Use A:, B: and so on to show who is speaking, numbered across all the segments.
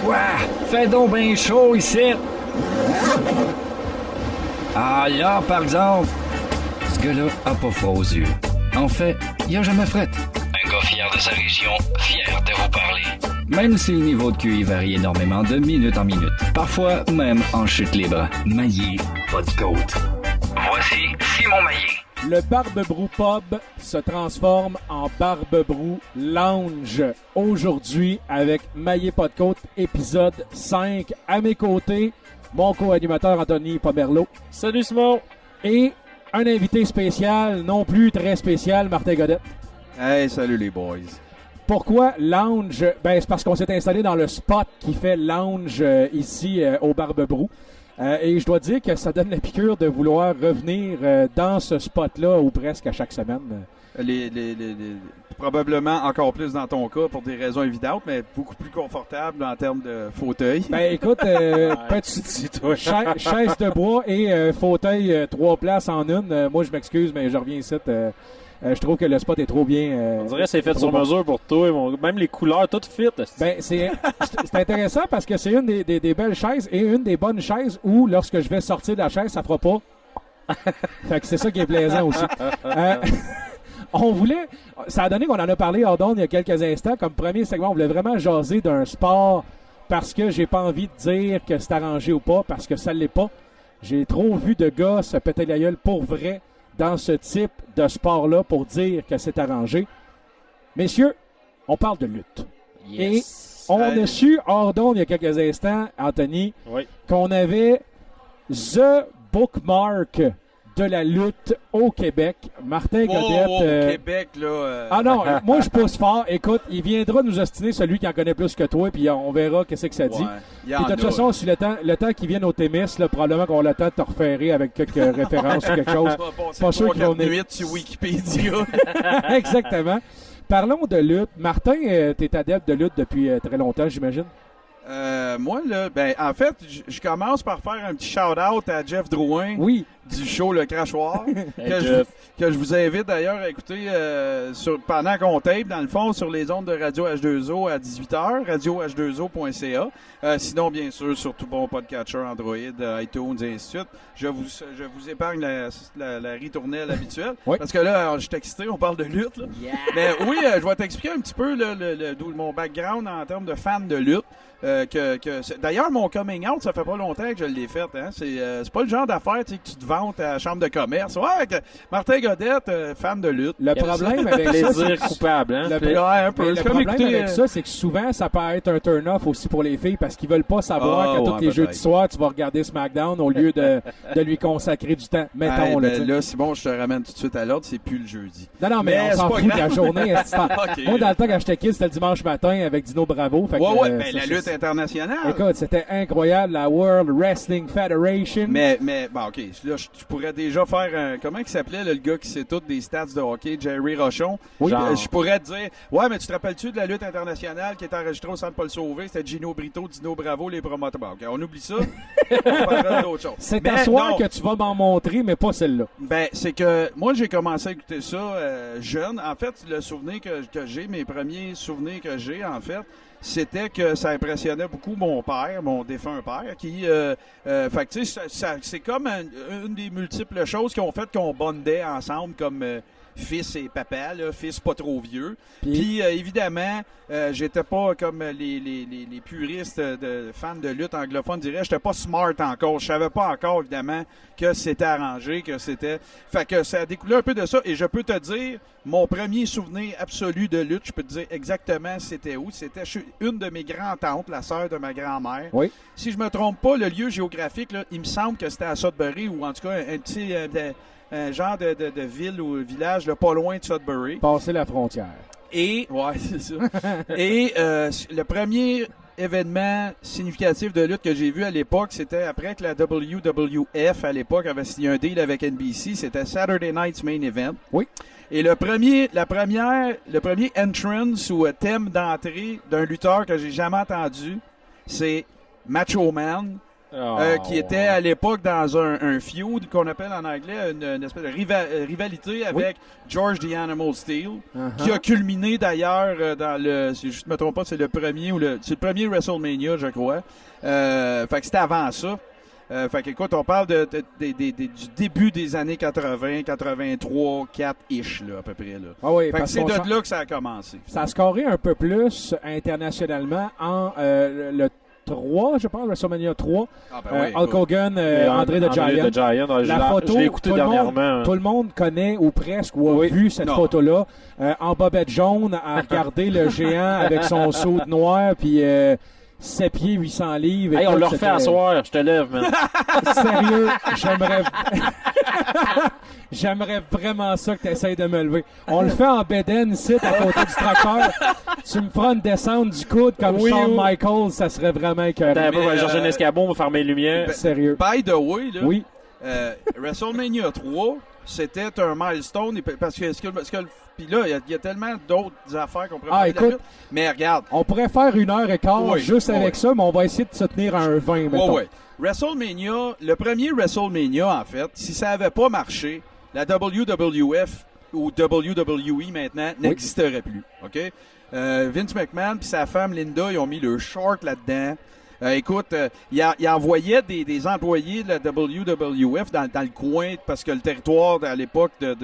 A: Ouah, fait donc bien chaud ici. Ah là, par exemple, ce gars-là a pas froid aux yeux. En fait, il a jamais fret.
B: Un gars fier de sa région, fier de vous parler.
A: Même si le niveau de QI varie énormément de minute en minute. Parfois même en chute libre. Maillé, pas de côte.
B: Voici Simon Maillé.
C: Le Barbe-Brou Pub se transforme en Barbe-Brou Lounge. Aujourd'hui, avec Maillé pas de côte, épisode 5. À mes côtés, mon co-animateur Anthony Pomerleau.
D: Salut Simon!
C: Et un invité spécial, non plus très spécial, Martin Godette.
E: Hey, salut les boys.
C: Pourquoi lounge? Ben, c'est parce qu'on s'est installé dans le spot qui fait lounge ici au Barbe-Brou. Et je dois dire que ça donne la piqûre de vouloir revenir dans ce spot-là ou presque à chaque semaine.
E: Probablement encore plus dans ton cas pour des raisons évidentes, mais beaucoup plus confortable en termes de fauteuil.
C: Ben écoute, chaise de bois et fauteuil 3 places en une. Moi, je m'excuse, mais je reviens ici. Je trouve que le spot est trop bien.
D: On dirait que c'est fait sur mesure pour toi. Même les couleurs, tout fit.
C: Ben, c'est intéressant parce que c'est une des belles chaises et une des bonnes chaises où, lorsque je vais sortir de la chaise, ça fera pas. Fait que c'est ça qui est plaisant aussi. Ça a donné qu'on en a parlé hors d'onde il y a quelques instants. Comme premier segment, on voulait vraiment jaser d'un sport parce que j'ai pas envie de dire que c'est arrangé ou pas, parce que ça l'est pas. J'ai trop vu de gars se péter la gueule pour vrai dans ce type de sport-là pour dire que c'est arrangé. Messieurs, on parle de lutte.
D: Yes.
C: Et on a su, hors d'onde il y a quelques instants, Anthony, qu'on avait the bookmark de la lutte au Québec. Martin Godette.
E: Au Québec, là.
C: Ah non, moi je pousse fort. Écoute, il viendra nous ostiner celui qui en connaît plus que toi, puis on verra qu'est-ce que ça dit. Puis de toute façon, si le temps qu'il vienne au Témis, là, probablement qu'on a le temps de te reférer avec quelques références ou quelque chose.
E: Pas sûr qu'ils vont venir sur Wikipédia.
C: Exactement. Parlons de lutte. Martin, t'es adepte de lutte depuis très longtemps, j'imagine.
E: Moi, là, ben, en fait, je commence par faire un petit shout-out à Jeff Drouin du show Le Crachoir, que je vous invite d'ailleurs à écouter pendant qu'on tape, dans le fond, sur les ondes de Radio H2O à 18h, radioh2o.ca. Sinon, bien sûr, sur tout bon podcatcher Android, iTunes et ainsi de suite. Je vous épargne la ritournelle habituelle. Parce que là, je suis excité, on parle de lutte. Là. Yeah. Mais oui, je vais t'expliquer un petit peu mon background en termes de fan de lutte. D'ailleurs, mon coming out, ça fait pas longtemps que je l'ai fait. Hein? C'est pas le genre d'affaire que tu te vantes à la chambre de commerce. Ouais, Martin Godette, fan de lutte.
C: Le problème avec ça,
D: plaisir coupable. Hein?
C: Le problème avec ça, c'est que souvent, ça peut être un turn-off aussi pour les filles parce qu'ils veulent pas savoir qu'à tous les jeudis soirs, tu vas regarder SmackDown au lieu de lui consacrer du temps. Mettons,
E: là, Simon, je te ramène tout de suite à l'ordre, c'est plus le jeudi.
C: Non, mais on s'en fout de la journée. Okay. Moi, dans le temps, quand j'étais kid, c'était le dimanche matin avec Dino Bravo. Fait
E: la lutte internationale.
C: Écoute, c'était incroyable, la World Wrestling Federation.
E: Mais bon, OK, là, je pourrais déjà faire comment il s'appelait, le gars qui sait tout des stats de hockey, Jerry Rochon. Oui. Je pourrais te dire, mais tu te rappelles-tu de la lutte internationale qui est enregistrée au Centre Paul Sauvé? C'était Gino Brito, Dino Bravo, les promoteurs. Bon, OK, on oublie ça. On parlera d'autre chose.
C: C'est à soir que tu vas m'en montrer, mais pas celle-là.
E: Ben, c'est que moi, j'ai commencé à écouter ça jeune. En fait, le souvenir que j'ai, mes premiers souvenirs que j'ai, en fait, c'était que ça impressionnait beaucoup mon père, mon défunt père, qui, fait que tu sais, c'est comme une des multiples choses qui ont fait qu'on bondait ensemble comme fils et papa, là, fils pas trop vieux. Puis évidemment, j'étais pas comme les puristes de fans de lutte anglophone diraient, j'étais pas smart encore, je savais pas encore évidemment que c'était arrangé, que c'était, fait que ça a découlé un peu de ça. Et je peux te dire, mon premier souvenir absolu de lutte, je peux te dire exactement c'était où. C'était chez une de mes grands-tantes, la sœur de ma grand-mère.
C: Oui.
E: Si je me trompe pas, le lieu géographique, là, il me semble que c'était à Sudbury, ou en tout cas un petit un genre de ville ou village là, pas loin de Sudbury.
C: Passer la frontière.
E: Et, ouais, c'est ça. Et le premier événement significatif de lutte que j'ai vu à l'époque, c'était après que la WWF, à l'époque, avait signé un deal avec NBC. C'était Saturday Night's Main Event.
C: Oui.
E: Et le premier entrance ou thème d'entrée d'un lutteur que j'ai jamais entendu, c'est Macho Man qui était à l'époque dans un feud qu'on appelle en anglais une espèce de rivalité avec George the Animal Steel, qui a culminé d'ailleurs dans le, si je ne me trompe pas, c'est le premier WrestleMania, je crois. Fait que c'était avant ça. Fait que, écoute, on parle du début des années 80, 83, 4-ish, là, à peu près. Là.
C: Ah oui,
E: fait que c'est de là que ça a commencé.
C: Ça a scoré un peu plus internationalement en le 3, je pense, WrestleMania 3. Hulk Hogan, André the Giant. La photo,
D: je l'ai écouté dernièrement.
C: Tout le monde connaît ou presque ou a vu cette photo-là. En bobette jaune, à regarder le géant avec son soude noir, puis 7 pieds, 800 livres.
D: Hey, on le refait à soir, je te lève, man.
C: Sérieux, j'aimerais vraiment ça que tu essayes de me lever. On le fait en bédaine ici, à côté du tracteur. Tu me feras une descente du coude comme Shawn Michaels, ça serait vraiment écœurant.
D: Attends, on va chercher un escabeau, on va fermer les lumières.
C: Sérieux.
E: By the way, là, WrestleMania 3, c'était un milestone parce que puis là, il y a tellement d'autres affaires qu'on pourrait parler de la lutte. Mais regarde.
C: On pourrait faire 1h15 juste avec ça, mais on va essayer de se tenir à un 20, mettons.
E: WrestleMania, le premier WrestleMania, en fait, si ça n'avait pas marché, la WWF ou WWE maintenant n'existerait plus. OK? Vince McMahon et sa femme Linda, ils ont mis le short là-dedans. Écoute, il envoyait des employés de la WWF dans le coin parce que le territoire à l'époque de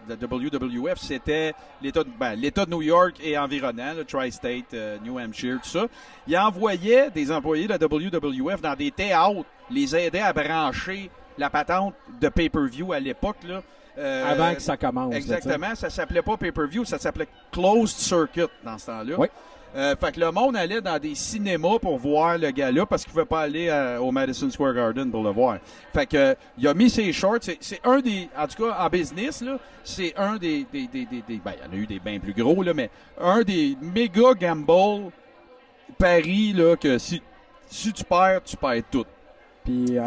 E: la WWF, c'était l'État de New York et environnant, le Tri-State, New Hampshire, tout ça. Il envoyait des employés de la WWF dans des théâtres, les aidait à brancher la patente de pay-per-view à l'époque, là.
C: Avant que ça commence.
E: Exactement, ça s'appelait pas pay-per-view, ça s'appelait closed circuit dans ce temps-là.
C: Oui.
E: Fait que le monde allait dans des cinémas pour voir le gars-là parce qu'il ne pouvait pas aller au Madison Square Garden pour le voir. Fait que il a mis ses shorts. C'est un des, en tout cas en business là, c'est un des ben il y en a eu des bien plus gros là, mais un des méga gamble paris là que si tu perds tout.
C: Puis
E: puis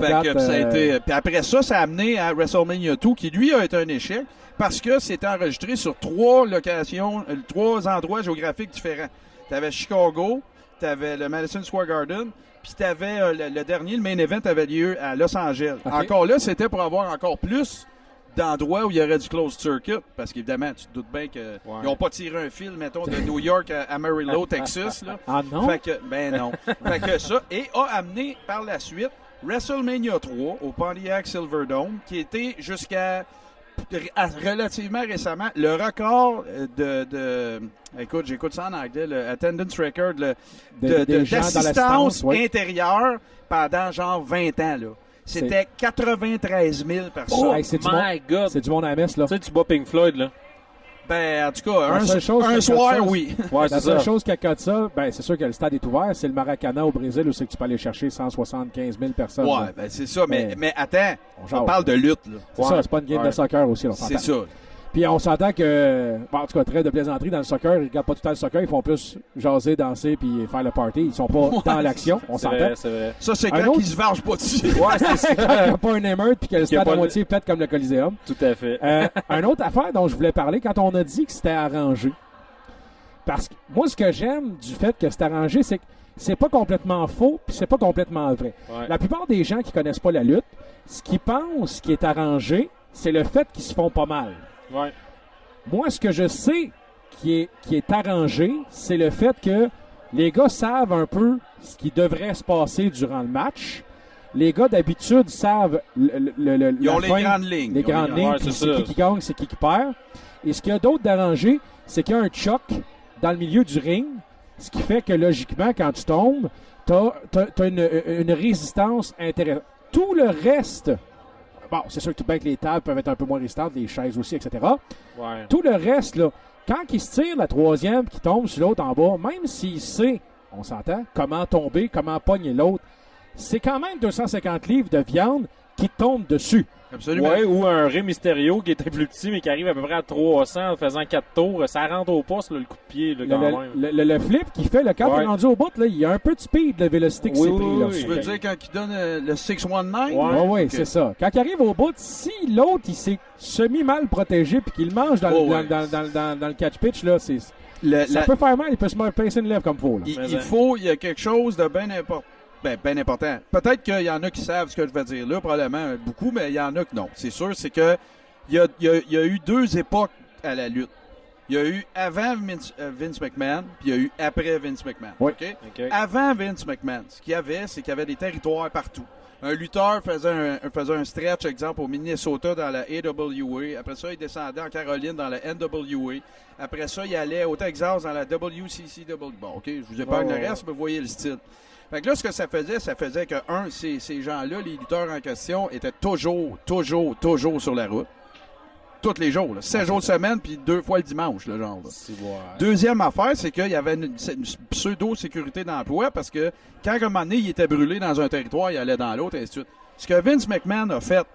E: après ça a amené à WrestleMania 2 qui lui a été un échec parce que c'était enregistré sur 3 locations, 3 endroits géographiques différents. T'avais Chicago, t'avais le Madison Square Garden, puis t'avais le dernier, le main event avait lieu à Los Angeles. Okay. Encore là, c'était pour avoir encore plus d'endroits où il y aurait du closed circuit, parce qu'évidemment, tu te doutes bien qu'ils n'ont pas tiré un fil, mettons, de New York à Amarillo, Texas. Là.
C: Ah non?
E: Fait que, non. Fait que ça, et a amené par la suite WrestleMania 3 au Pontiac Silverdome, qui était jusqu'à relativement récemment le record écoute, j'écoute ça en anglais, le attendance record d'assistance intérieure pendant genre 20 ans là. C'était 93 000 personnes.
D: Oh my God!
C: C'est du monde à la messe là.
D: Tu sais, tu bats Pink Floyd là.
E: Ben, en tout cas, un soir, oui.
C: Ouais, la seule chose qui accote ça, ben, c'est sûr que le stade est ouvert. C'est le Maracana au Brésil où c'est que tu peux aller chercher 175 000 personnes.
E: Ouais, ben, c'est ça. Mais attends, on parle de lutte, là.
C: C'est ça, c'est pas une game de soccer aussi, on
E: s'entend. C'est ça.
C: Puis on s'entend que, bon, en tout cas, très de plaisanterie dans le soccer. Ils regardent pas tout le temps le soccer. Ils font plus jaser, danser puis faire le party. Ils sont pas dans l'action. On s'entend.
E: C'est vrai. Ça, c'est quand ils se vargent pas dessus.
C: Ouais, c'est ça. Quand il n'y a pas un émeute puis que le stade à moitié peut-être comme le Coliseum.
D: Tout à fait.
C: Une autre affaire dont je voulais parler, quand on a dit que c'était arrangé. Parce que moi, ce que j'aime du fait que c'est arrangé, c'est que c'est pas complètement faux puis c'est pas complètement vrai. Ouais. La plupart des gens qui connaissent pas la lutte, ce qu'ils pensent qui est arrangé, c'est le fait qu'ils se font pas mal.
D: Ouais.
C: Moi, ce que je sais qui est arrangé, c'est le fait que les gars savent un peu ce qui devrait se passer durant le match. Les gars, d'habitude, savent
E: ils ont les grandes lignes.
C: Les grandes lignes, puis c'est qui gagne, c'est qui perd. Et ce qu'il y a d'autre d'arrangé, c'est qu'il y a un choc dans le milieu du ring, ce qui fait que, logiquement, quand tu tombes, t'as une résistance intéressante. Tout le reste... Bon, c'est sûr que tout bien que les tables peuvent être un peu moins résistantes, les chaises aussi, etc.
D: Ouais.
C: Tout le reste, là, quand il se tire la troisième qui tombe sur l'autre en bas, même s'il sait, on s'entend, comment tomber, comment pogner l'autre, c'est quand même 250 livres de viande qui tombe dessus.
E: Absolument.
D: Ouais, ou un Rey Mysterio qui était plus petit mais qui arrive à peu près à 300 en faisant 4 tours. Ça rentre au poste, là, le coup de pied. Là, quand même.
C: Le flip qu'il fait, quand il est rendu au bout, là, il y a un peu de speed, de vélocité qui s'est pris. Là.
E: Tu veux dire quand il donne le 619?
C: Oui, okay. C'est ça. Quand il arrive au bout, si l'autre il s'est semi-mal protégé puis qu'il mange dans le catch pitch, là, ça peut faire mal. Il peut se pincer une lèvre comme il faut.
E: Il y a quelque chose de bien important. Ben important. Peut-être qu'il y en a qui savent ce que je vais dire là, probablement beaucoup, mais il y en a que non. C'est sûr, c'est que il y a eu deux époques à la lutte. Il y a eu avant Vince McMahon, puis il y a eu après Vince McMahon.
C: Oui.
E: OK?
D: OK.
E: Avant Vince McMahon, ce qu'il y avait, c'est qu'il y avait des territoires partout. Un lutteur faisait un stretch, exemple, au Minnesota dans la AWA. Après ça, il descendait en Caroline dans la NWA. Après ça, il allait au Texas dans la WCCW. Bon, OK, je vous épargne le reste, mais vous voyez le style. Fait que là, ce que ça faisait que, ces gens-là, les lutteurs en question, étaient toujours sur la route. Tous les jours, 7 jours de semaine, puis 2 fois le dimanche, le genre. Là. Deuxième affaire, c'est qu'il y avait une pseudo-sécurité d'emploi parce que quand, à un moment donné, il était brûlé dans un territoire, il allait dans l'autre, et ainsi de suite. Ce que Vince McMahon a fait,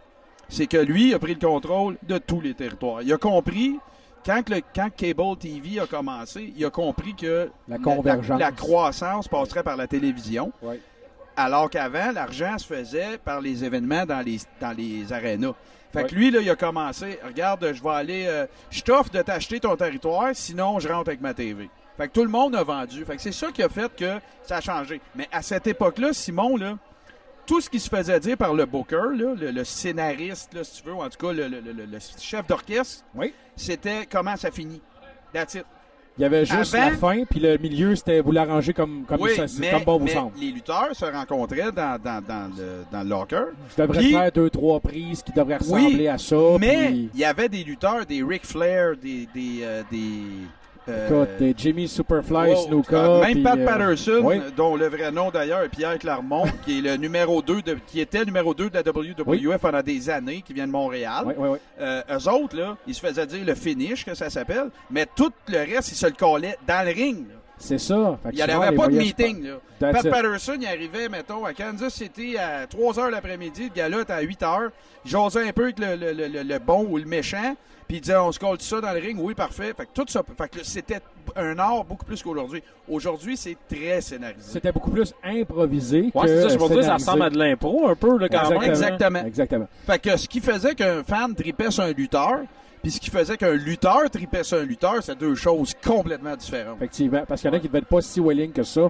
E: c'est que lui a pris le contrôle de tous les territoires. Il a compris, quand Cable TV a commencé, il a compris que
C: La convergence.
E: la croissance passerait par la télévision.
C: Ouais.
E: Alors qu'avant, l'argent se faisait par les événements dans les arénas. Fait que
D: Ouais.
E: lui, là, il a commencé, regarde, je vais aller, je t'offre de t'acheter ton territoire, sinon je rentre avec ma TV. Fait que tout le monde a vendu. Fait que c'est ça qui a fait que ça a changé. Mais à cette époque-là, Simon, là, tout ce qui se faisait dire par le booker, là, le scénariste, là, si tu veux, ou en tout cas le chef d'orchestre,
C: Oui.
E: c'était comment ça finit. That's it.
C: Il y avait juste
E: Avant-
C: la fin, puis le milieu, c'était vous l'arrangez comme
E: Oui,
C: ça, comme bon vous semble.
E: les lutteurs se rencontraient dans le locker.
C: Je devrais
E: Puis-
C: faire 2-3 prises qui devraient ressembler
E: Oui,
C: à ça.
E: Mais
C: puis,
E: il y avait des lutteurs, des Ric Flair,
C: écoute, des Jimmy Superfly,
E: wow,
C: Snuka.
E: même
C: puis,
E: Pat Patterson,
C: oui.
E: dont le vrai nom d'ailleurs est Pierre Clermont, qui est le numéro 2 qui était le numéro 2 de la WWF pendant des années, qui vient de Montréal.
C: Oui.
E: Eux autres, là, ils se faisaient dire le finish, que ça s'appelle, mais tout le reste, ils se le collaient dans le ring. Là.
C: C'est ça. Fait que
E: Il n'y
C: souvent,
E: avait
C: les
E: pas de
C: voyages
E: meeting. Là.
C: That's
E: Pat
C: it.
E: Patterson, il arrivait, mettons, à Kansas City à 3 h l'après-midi. Le gars-là était à 8 h. Il jasait un peu avec le bon ou le méchant. Puis il disait, on se colle ça dans le ring. Oui, parfait. Fait que tout ça, fait que c'était un art beaucoup plus qu'aujourd'hui. Aujourd'hui, c'est très scénarisé.
C: C'était beaucoup plus improvisé
D: Ouais,
C: que
D: c'est ça, je veux dire, ça
C: scénarisé.
D: ressemble à de l'impro un peu, là, quand même.
E: Exactement.
C: Exactement.
E: Fait que ce qui faisait qu'un fan tripait sur un lutteur, puis ce qui faisait qu'un lutteur tripait sur un lutteur, c'est deux choses complètement différentes.
C: Effectivement. Parce qu'il y en a qui ne devaient être pas si willing que ça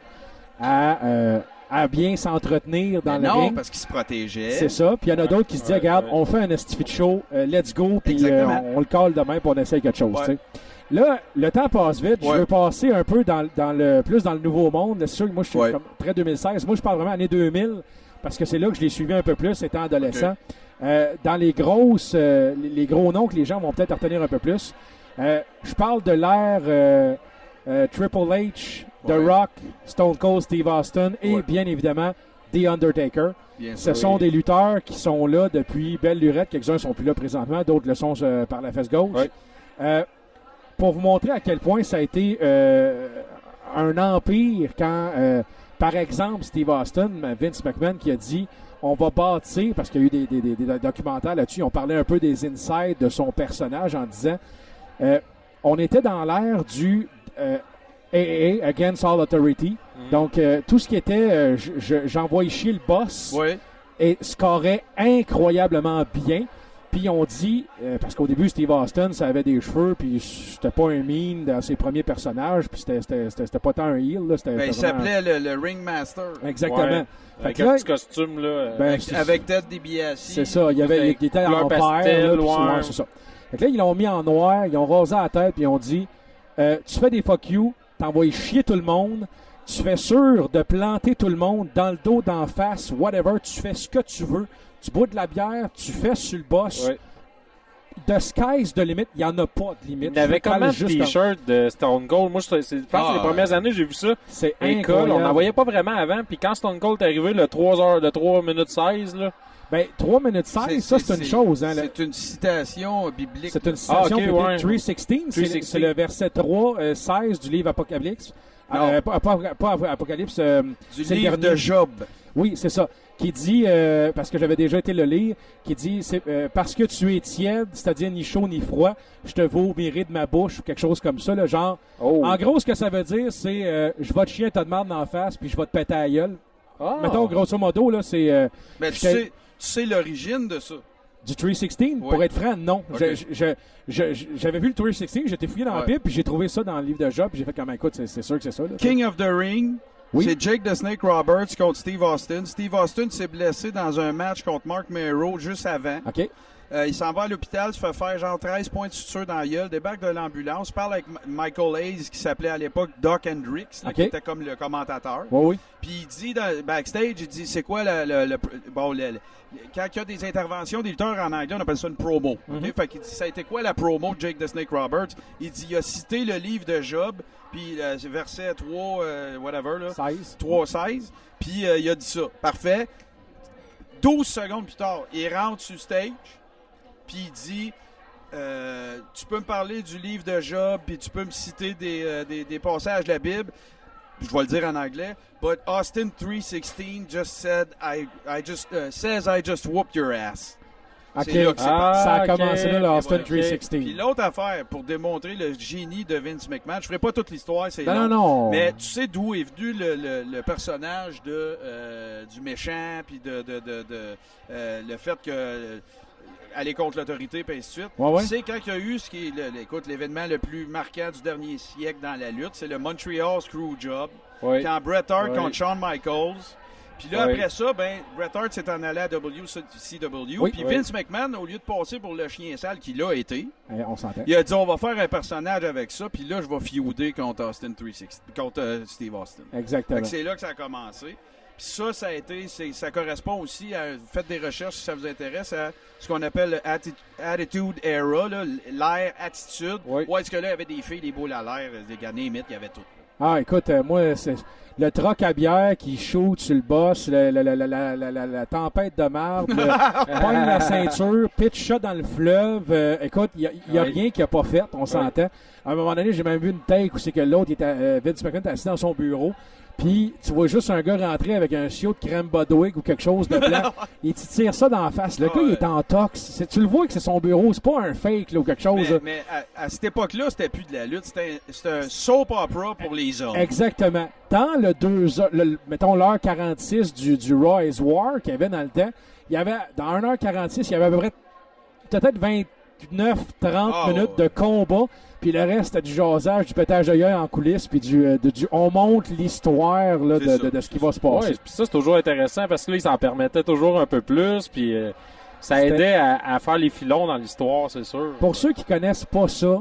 C: à bien s'entretenir dans
E: Mais
C: le
E: non,
C: ring.
E: parce qu'il se protégeait.
C: C'est ça. Puis il y en a d'autres qui se disent, regarde, on fait un estifi de show, let's go, puis
E: Exactement.
C: on le colle demain, puis on essaye quelque chose.
E: Ouais.
C: tu sais. Là, le temps passe vite. Je
E: Ouais.
C: veux passer un peu dans le nouveau monde. C'est sûr que moi, je suis
E: Ouais.
C: comme très 2016. Moi, je parle vraiment année 2000, parce que c'est là que je l'ai suivi un peu plus, étant adolescent. Dans les grosses, les gros noms que les gens vont peut-être retenir un peu plus, je parle de l'ère Triple H, The
E: Ouais.
C: Rock, Stone Cold Steve Austin et
E: Ouais.
C: bien évidemment The Undertaker.
E: Bien
C: Ce
E: sûr.
C: sont des lutteurs qui sont là depuis belle lurette. Quelques-uns sont plus là présentement, d'autres le sont par la fesse gauche.
D: Ouais.
C: Pour vous montrer à quel point ça a été un empire quand, par exemple, Steve Austin, Vince McMahon qui a dit on va bâtir, parce qu'il y a eu des documentaires là-dessus, on parlait un peu des insides de son personnage en disant on était dans l'ère du AA, Against All Authority. Donc, tout ce qui était j'envoie chier le boss
E: Oui.
C: et scorait incroyablement bien. Puis on dit, parce qu'au début, Steve Austin, ça avait des cheveux, puis c'était pas un mean dans ses premiers personnages, puis c'était pas tant un heel. Là, c'était
E: Ben, il
C: vraiment-
E: s'appelait le Ringmaster.
C: Exactement.
D: Ouais.
C: Fait
D: Avec
C: que
D: un
C: là,
D: petit costume, là.
C: ben,
E: Avec Ted DiBiase.
C: c'est ça, il était
D: couleur
C: en vert.
D: pastel,
C: Là, puis
D: ouais.
C: ouais, c'est ça. Fait que là, ils l'ont mis en noir, ils ont rasé la tête, puis ils ont dit tu fais des fuck you, t'envoies chier tout le monde, tu fais sûr de planter tout le monde dans le dos, d'en face, whatever, tu fais ce que tu veux, tu bois de la bière, tu fais sur le boss.
D: Ouais.
C: The sky's the limit, il n'y en a pas de limite.
D: Il y avait
C: Je parle
D: combien de
C: juste
D: t-shirts de Stone Cold? Moi, je pense que les premières années, j'ai vu ça.
C: C'est
D: École,
C: incroyable.
D: on n'en voyait pas vraiment avant. Puis quand Stone Cold est arrivé, le 3 minutes 16, là.
C: Ben, 3 minutes 16, ça, c'est une chose. Hein,
E: c'est une citation biblique.
C: c'est une citation
D: ok,
C: biblique.
D: ouais.
C: 3:16, c'est
D: 3:16.
C: c'est le verset 3, 16 du livre Apocalypse.
E: Non.
C: Pas Apocalypse.
E: du
C: c'est le
E: livre
C: dernier.
E: de Job.
C: Oui, c'est ça. Qui dit, parce que j'avais déjà été le lire, qui dit, parce que tu es tiède, c'est-à-dire ni chaud ni froid, je te vomirai de ma bouche, ou quelque chose comme ça, là, genre.
D: Oh.
C: En gros, ce que ça veut dire, c'est, je vais te chier un tas de marde dans la face, puis je vais te péter à la gueule.
D: Ah.
C: Mettons, grosso modo, là, c'est
E: Mais tu
C: J'étais-
E: sais l'origine de ça.
C: du 316.
E: Oui.
C: Pour être franc, non.
E: Ok.
C: J'avais vu le 316, j'étais fouillé dans la
E: Ouais.
C: Bible, puis j'ai trouvé ça dans le livre de Job, puis j'ai fait comme, écoute, c'est sûr que c'est ça. Là.
E: King of the Ring,
C: Oui.
E: C'est Jake the Snake Roberts contre Steve Austin. Steve Austin s'est blessé dans un match contre Mark Mero juste avant.
C: OK.
E: Il s'en va à l'hôpital, se fait faire genre 13 points de suture dans la gueule, débarque de l'ambulance, parle avec Michael Hayes, qui s'appelait à l'époque Doc Hendricks, là,
C: OK.
E: qui était comme le commentateur.
C: Oui.
E: Puis il dit backstage, il dit c'est quoi quand il y a des interventions des lutteurs en anglais, on appelle ça une promo. OK? Fait qu'il dit ça a été quoi la promo de Jake the Snake Roberts? Il dit il a cité le livre de Job, puis c'est verset 3 whatever là.
C: 16.
E: 3-16. Puis il a dit ça. Parfait. 12 secondes plus tard, il rentre sur stage. Puis il dit tu peux me parler du livre de Job, puis tu peux me citer des passages de la Bible. Je vais le dire en anglais. But Austin 3:16 just said I just whooped your ass.
C: OK.
E: C'est là que c'est parti.
C: Ça a
D: OK.
C: commencé là, le Austin
D: Ok.
C: 316.
E: Puis l'autre affaire, pour démontrer le génie de Vince McMahon, je ferai pas toute l'histoire, c'est long.
C: Non.
E: Mais tu sais d'où est venu le personnage du méchant, puis le fait que aller contre l'autorité, puis ainsi de suite.
C: Ouais.
E: Tu sais, quand il y a eu ce qui est l'événement le plus marquant du dernier siècle dans la lutte, c'est le Montreal Screwjob,
D: Oui.
E: quand Bret Hart
D: Oui.
E: contre Shawn Michaels. Puis là,
D: Oui.
E: après ça, Bret Hart s'est en allé à WCW.
C: Oui.
E: Puis
D: Oui.
E: Vince McMahon, au lieu de passer pour le chien sale qu'il a été,
C: On s'entend.
E: il a dit on va faire un personnage avec ça, puis là, je vais feuder contre Steve Austin. Fait
C: Exactement.
E: que c'est là que ça a commencé. Puis ça a été, ça correspond aussi à, faites des recherches si ça vous intéresse, à ce qu'on appelle le Attitude Era, là, l'ère attitude.
D: Oui.
E: Où est-ce que là, il y avait des filles, des boules à l'air, des gars mythes, il y avait tout.
C: Ah, écoute, moi, c'est le troc à bière qui shoot sur le boss, la tempête de marbre, pogne la ceinture, pitch shot dans le fleuve. Écoute, il y a
D: Oui.
C: rien qu'il n'a pas fait, on s'entend. À un moment donné, j'ai même vu une take où c'est que l'autre, Vince McMahon était assis dans son bureau. Puis, tu vois juste un gars rentrer avec un siot de crème Bodwig ou quelque chose de blanc. Il te tire ça dans la face. Le gars, il est en tox. Tu le vois que c'est son bureau. C'est pas un fake là, ou quelque chose.
E: Mais à cette époque-là, c'était plus de la lutte, c'était un soap opera pour les hommes.
C: Exactement. Dans mettons l'heure 46 du Raw is War qu'il y avait dans le temps, il y avait, dans 1h46, il y avait à peu près peut-être 29-30 minutes de combat. Puis le reste, c'était du jasage, du pétage de gueule en coulisses, puis on monte l'histoire là, de ce qui va se passer.
D: Ouais, puis ça, c'est toujours intéressant parce que là, ils s'en permettaient toujours un peu plus, puis ça
C: C'était-
D: aidait à faire les filons dans l'histoire, c'est sûr.
C: Pour ceux qui connaissent pas ça,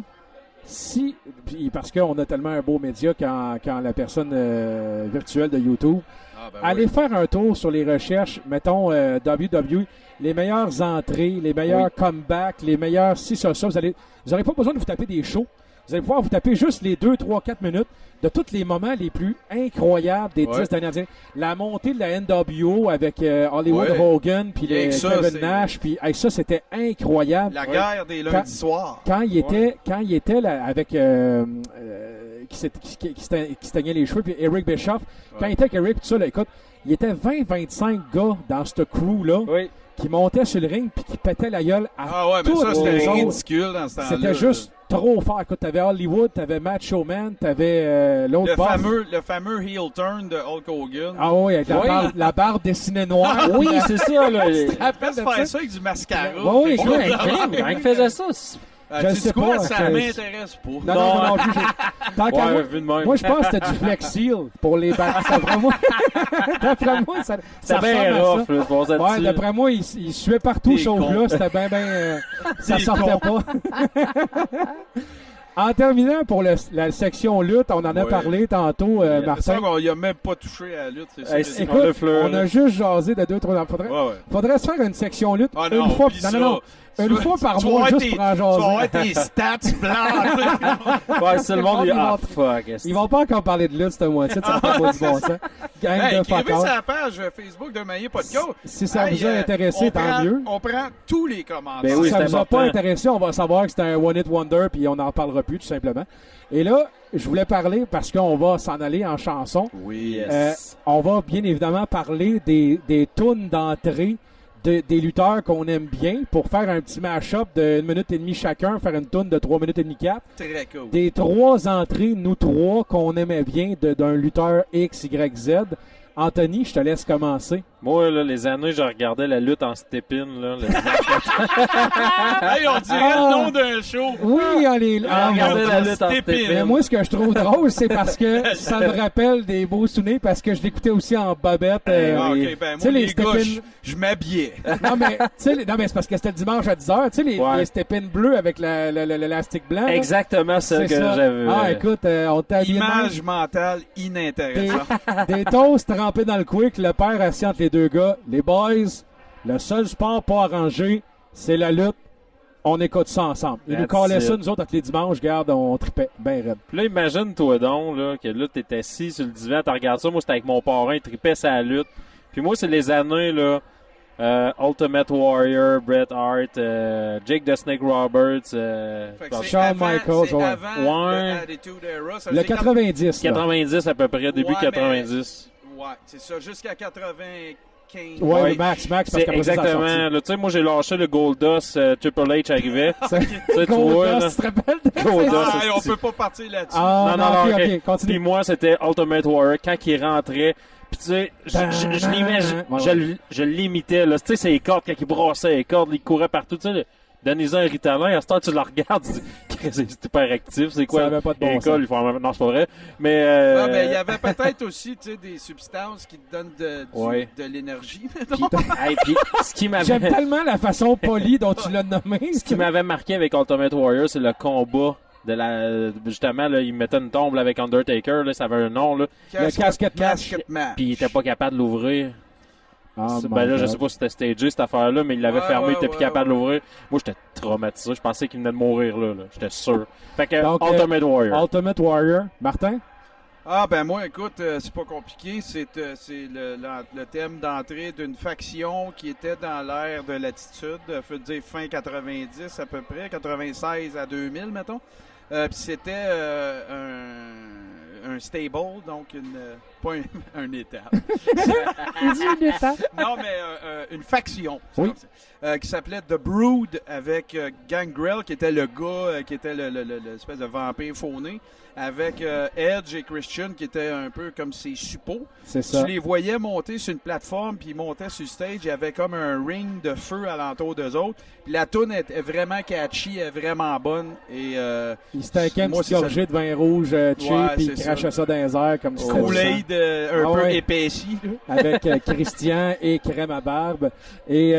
C: parce qu'on a tellement un beau média quand la personne virtuelle de YouTube, allez faire un tour sur les recherches, mettons WWE, les meilleures entrées, les meilleurs comebacks, les meilleurs ci, ça. Vous n'aurez pas besoin de vous taper des shows. Vous allez pouvoir vous taper juste les 2, 3, 4 minutes de tous les moments les plus incroyables des 10 dernières années. La montée de la NWO avec Hollywood Hogan, puis Kevin Nash, puis ça, c'était incroyable.
E: La guerre des lundis soirs.
C: Quand il était là, avec qui se teignait les cheveux, puis Eric Bischoff, quand il était avec Eric, tout ça, là, écoute, il était 20-25 gars dans ce crew-là
D: Oui.
C: qui montaient sur le ring puis qui pétaient la gueule à
E: Ah ouais, mais
C: tous
E: ça, c'était
C: les autres.
E: ridicule dans ce temps-là.
C: C'était juste trop fort. Écoute, t'avais Hollywood, t'avais Macho Man, t'avais l'autre boss.
E: Le fameux heel turn de Hulk Hogan.
C: Ah oui, avec la barbe dessinée noire.
D: Oui, c'est ça, là.
E: Après, se faire ça avec du mascara.
C: Oui,
D: Ouais, crème, quand il faisait ça,
C: je sais pas,
E: ça m'intéresse pas.
C: Non plus. Tant qu'à moi,
D: vu de même.
C: moi, je pense que c'était du Flex Seal pour les bacs. D'après moi, ça
D: C'était bien
C: ressemble à
D: rough,
C: ça.
D: là, pour ça.
C: Ouais, d'après moi, il suait partout,
E: Des
C: sauf
E: cons.
C: là. C'était bien, ça
E: Des
C: sortait pas. En terminant pour la section lutte, on en a parlé tantôt,
E: C'est
C: Martin.
E: ça qu'on y a même pas touché à la lutte. C'est ça.
D: Hey,
E: c'est-
D: c'est-
C: Écoute,
D: le fleur,
C: on a
D: là.
C: juste jasé de 2-3 ans.
E: Ouais.
C: Faudrait se faire une section lutte
E: Ah
C: une
E: non,
C: fois.
E: oublie ça.
C: Une fois par
E: Tu vas
C: mois,
E: avoir
C: juste
E: tes-
C: pour en
E: Tu vas avoir
C: jaser.
E: tes stats blancs.
D: Ouais, c'est le monde,
C: Ils
D: il
C: vont-
D: ah, fuck.
C: Ils vont pas encore parler de lutte ce mois-ci, ça fait pas du bon sens. Gang
E: Hey,
C: de fuck
E: écrivez
C: all.
E: sur la page Facebook de Maillé Pas de Go.
C: Si ça vous a intéressé, tant mieux.
E: On prend tous les commentaires.
D: Ben
C: Si
D: oui,
C: ça
D: c'est
C: vous a
D: important.
C: pas intéressé, on va savoir que c'était un One Hit Wonder puis on n'en parlera plus tout simplement. Et là, je voulais parler parce qu'on va s'en aller en chanson.
E: Oui.
C: On va bien évidemment parler des tunes d'entrée des lutteurs qu'on aime bien pour faire un petit mash-up de 1 minute et demie chacun, faire une tune de 3 minutes et demie 4.
E: Très cool.
C: Des 3 entrées, nous 3, qu'on aimait bien d'un lutteur X, Y, Z. Anthony, je te laisse commencer.
D: Moi, là, les années, je regardais la lutte en step-in. Là,
E: Hey, on dirait le nom d'un show.
C: Oui,
D: regardez la lutte en
E: step-in.
C: Mais
D: step-in.
C: moi, ce que je trouve drôle, c'est parce que ça me rappelle des beaux souvenirs parce que je l'écoutais aussi en bobette.
E: Ah,
C: oui.
E: OK, ben
C: Tu sais,
E: moi,
C: les
E: les gars,
C: step-in-
E: je m'habillais.
C: Non, mais, tu sais, non, mais c'est parce que c'était le dimanche à 10h. Tu sais,
D: Ouais.
C: les step-in bleus avec l'élastique blanc. là.
D: Exactement ce
C: C'est
D: que
C: ça.
D: j'avais.
C: Ah, écoute, on t'a habillé de même.
E: Image mentale inintéressante.
C: Des toasts trempés dans le quick, le père assis entre les deux gars. Les boys, le seul sport pas arrangé, c'est la lutte. On écoute ça ensemble. Ils nous
D: That's
C: callaient
D: it.
C: ça, nous autres, avec les dimanches. Regarde, on tripait bien raide.
D: Puis là, imagine-toi donc, là, que là, t'es assis sur le divan, tu regardes ça. Moi, c'était avec mon parrain, il tripait sa lutte. Puis moi, c'est les années, là, Ultimate Warrior, Bret Hart, Jake the Snake Roberts,
E: Fait que c'est
C: Shawn
E: avant-
C: Michaels,
E: c'est
C: ouais.
E: avant
D: Ouais.
E: le Attitude Era. Ça
C: Le
E: veut dire
C: 90, là.
D: 90 à peu près, début
E: Ouais, mais-
D: 90.
E: Ouais, c'est ça, jusqu'à 95.
C: Ouais,
D: Ouais.
C: Max, parce
D: C'est
C: qu'après ça, ça a sorti.
D: exactement. Là, tu sais, moi, j'ai lâché le Goldust, Triple H arrivait.
C: C'est-
D: Tu sais, tu vois,
C: Goldust,
D: là.
C: tu te rappelles?
D: Goldust,
E: Ah,
D: c'est-
E: on peut pas partir là-dessus.
C: Ah,
D: Non,
C: non,
D: non,
C: ok,
D: ok.
C: ok, continue.
D: Puis moi, c'était Ultimate Warrior. Quand il rentrait, puis tu sais, je l'imagine,
C: Ouais,
D: je l'imitais. Là. Tu sais, ses cordes, quand il brassait les cordes, il courait partout. Tu sais, donnez-en un Ritalin. À ce temps, tu le regardes, tu dis, c'est super actif. C'est quoi?
C: Ça avait pas de bon
D: l'école,
C: sens.
D: ils font, non, c'est pas vrai. Mais,
E: Non, mais il y avait peut-être aussi tu sais, des substances qui te donnent
D: Ouais.
E: de l'énergie.
D: Hey, puis, ce qui
C: J'aime
D: m'avait,
C: tellement la façon polie dont tu l'as nommé.
D: ce qui m'avait marqué avec Ultimate Warrior, c'est le combat. Justement, là, il mettait une tombe là, avec Undertaker, là, ça avait un nom, là,
C: casquette match.
E: Casquette match.
D: puis il était pas capable de l'ouvrir.
C: Oh
D: Ben
C: my
D: là, je
C: God.
D: sais pas si c'était stagé cette affaire-là, mais il l'avait
E: Ouais,
D: fermé, il
E: ouais,
D: était plus
E: ouais,
D: capable
E: ouais.
D: de l'ouvrir. Moi, j'étais traumatisé. Je pensais qu'il venait de mourir là. J'étais sûr. Fait que
C: Donc,
D: Ultimate Warrior.
C: Ultimate Warrior. Martin?
E: Ah, ben moi, écoute, c'est pas compliqué. C'est le thème d'entrée d'une faction qui était dans l'ère de l'attitude, faut dire fin 90 à peu près, 96 à 2000, mettons. Puis c'était un stable, donc pas un état. Non, mais une faction.
C: Oui.
E: Qui s'appelait The Brood avec Gangrel, qui était le gars, qui était l'espèce de vampire fauné, avec Edge et Christian, qui étaient un peu comme ses suppôts.
C: C'est ça.
E: Tu les voyais monter sur une plateforme, puis ils montaient sur le stage, il y avait comme un ring de feu alentour d'eux autres. Puis la toune est vraiment catchy, elle est vraiment bonne. Et
C: Il se taquait une
E: moi,
C: petite
E: c'est
C: gorgée de vin rouge cheap,
E: Ouais,
C: puis il
E: c'est
C: crachait ça dans les airs comme si c'était du sang.
E: Kool-Aid un
C: Ah
E: peu
C: ouais.
E: épaissi. là.
C: Avec Christian et crème à barbe. Et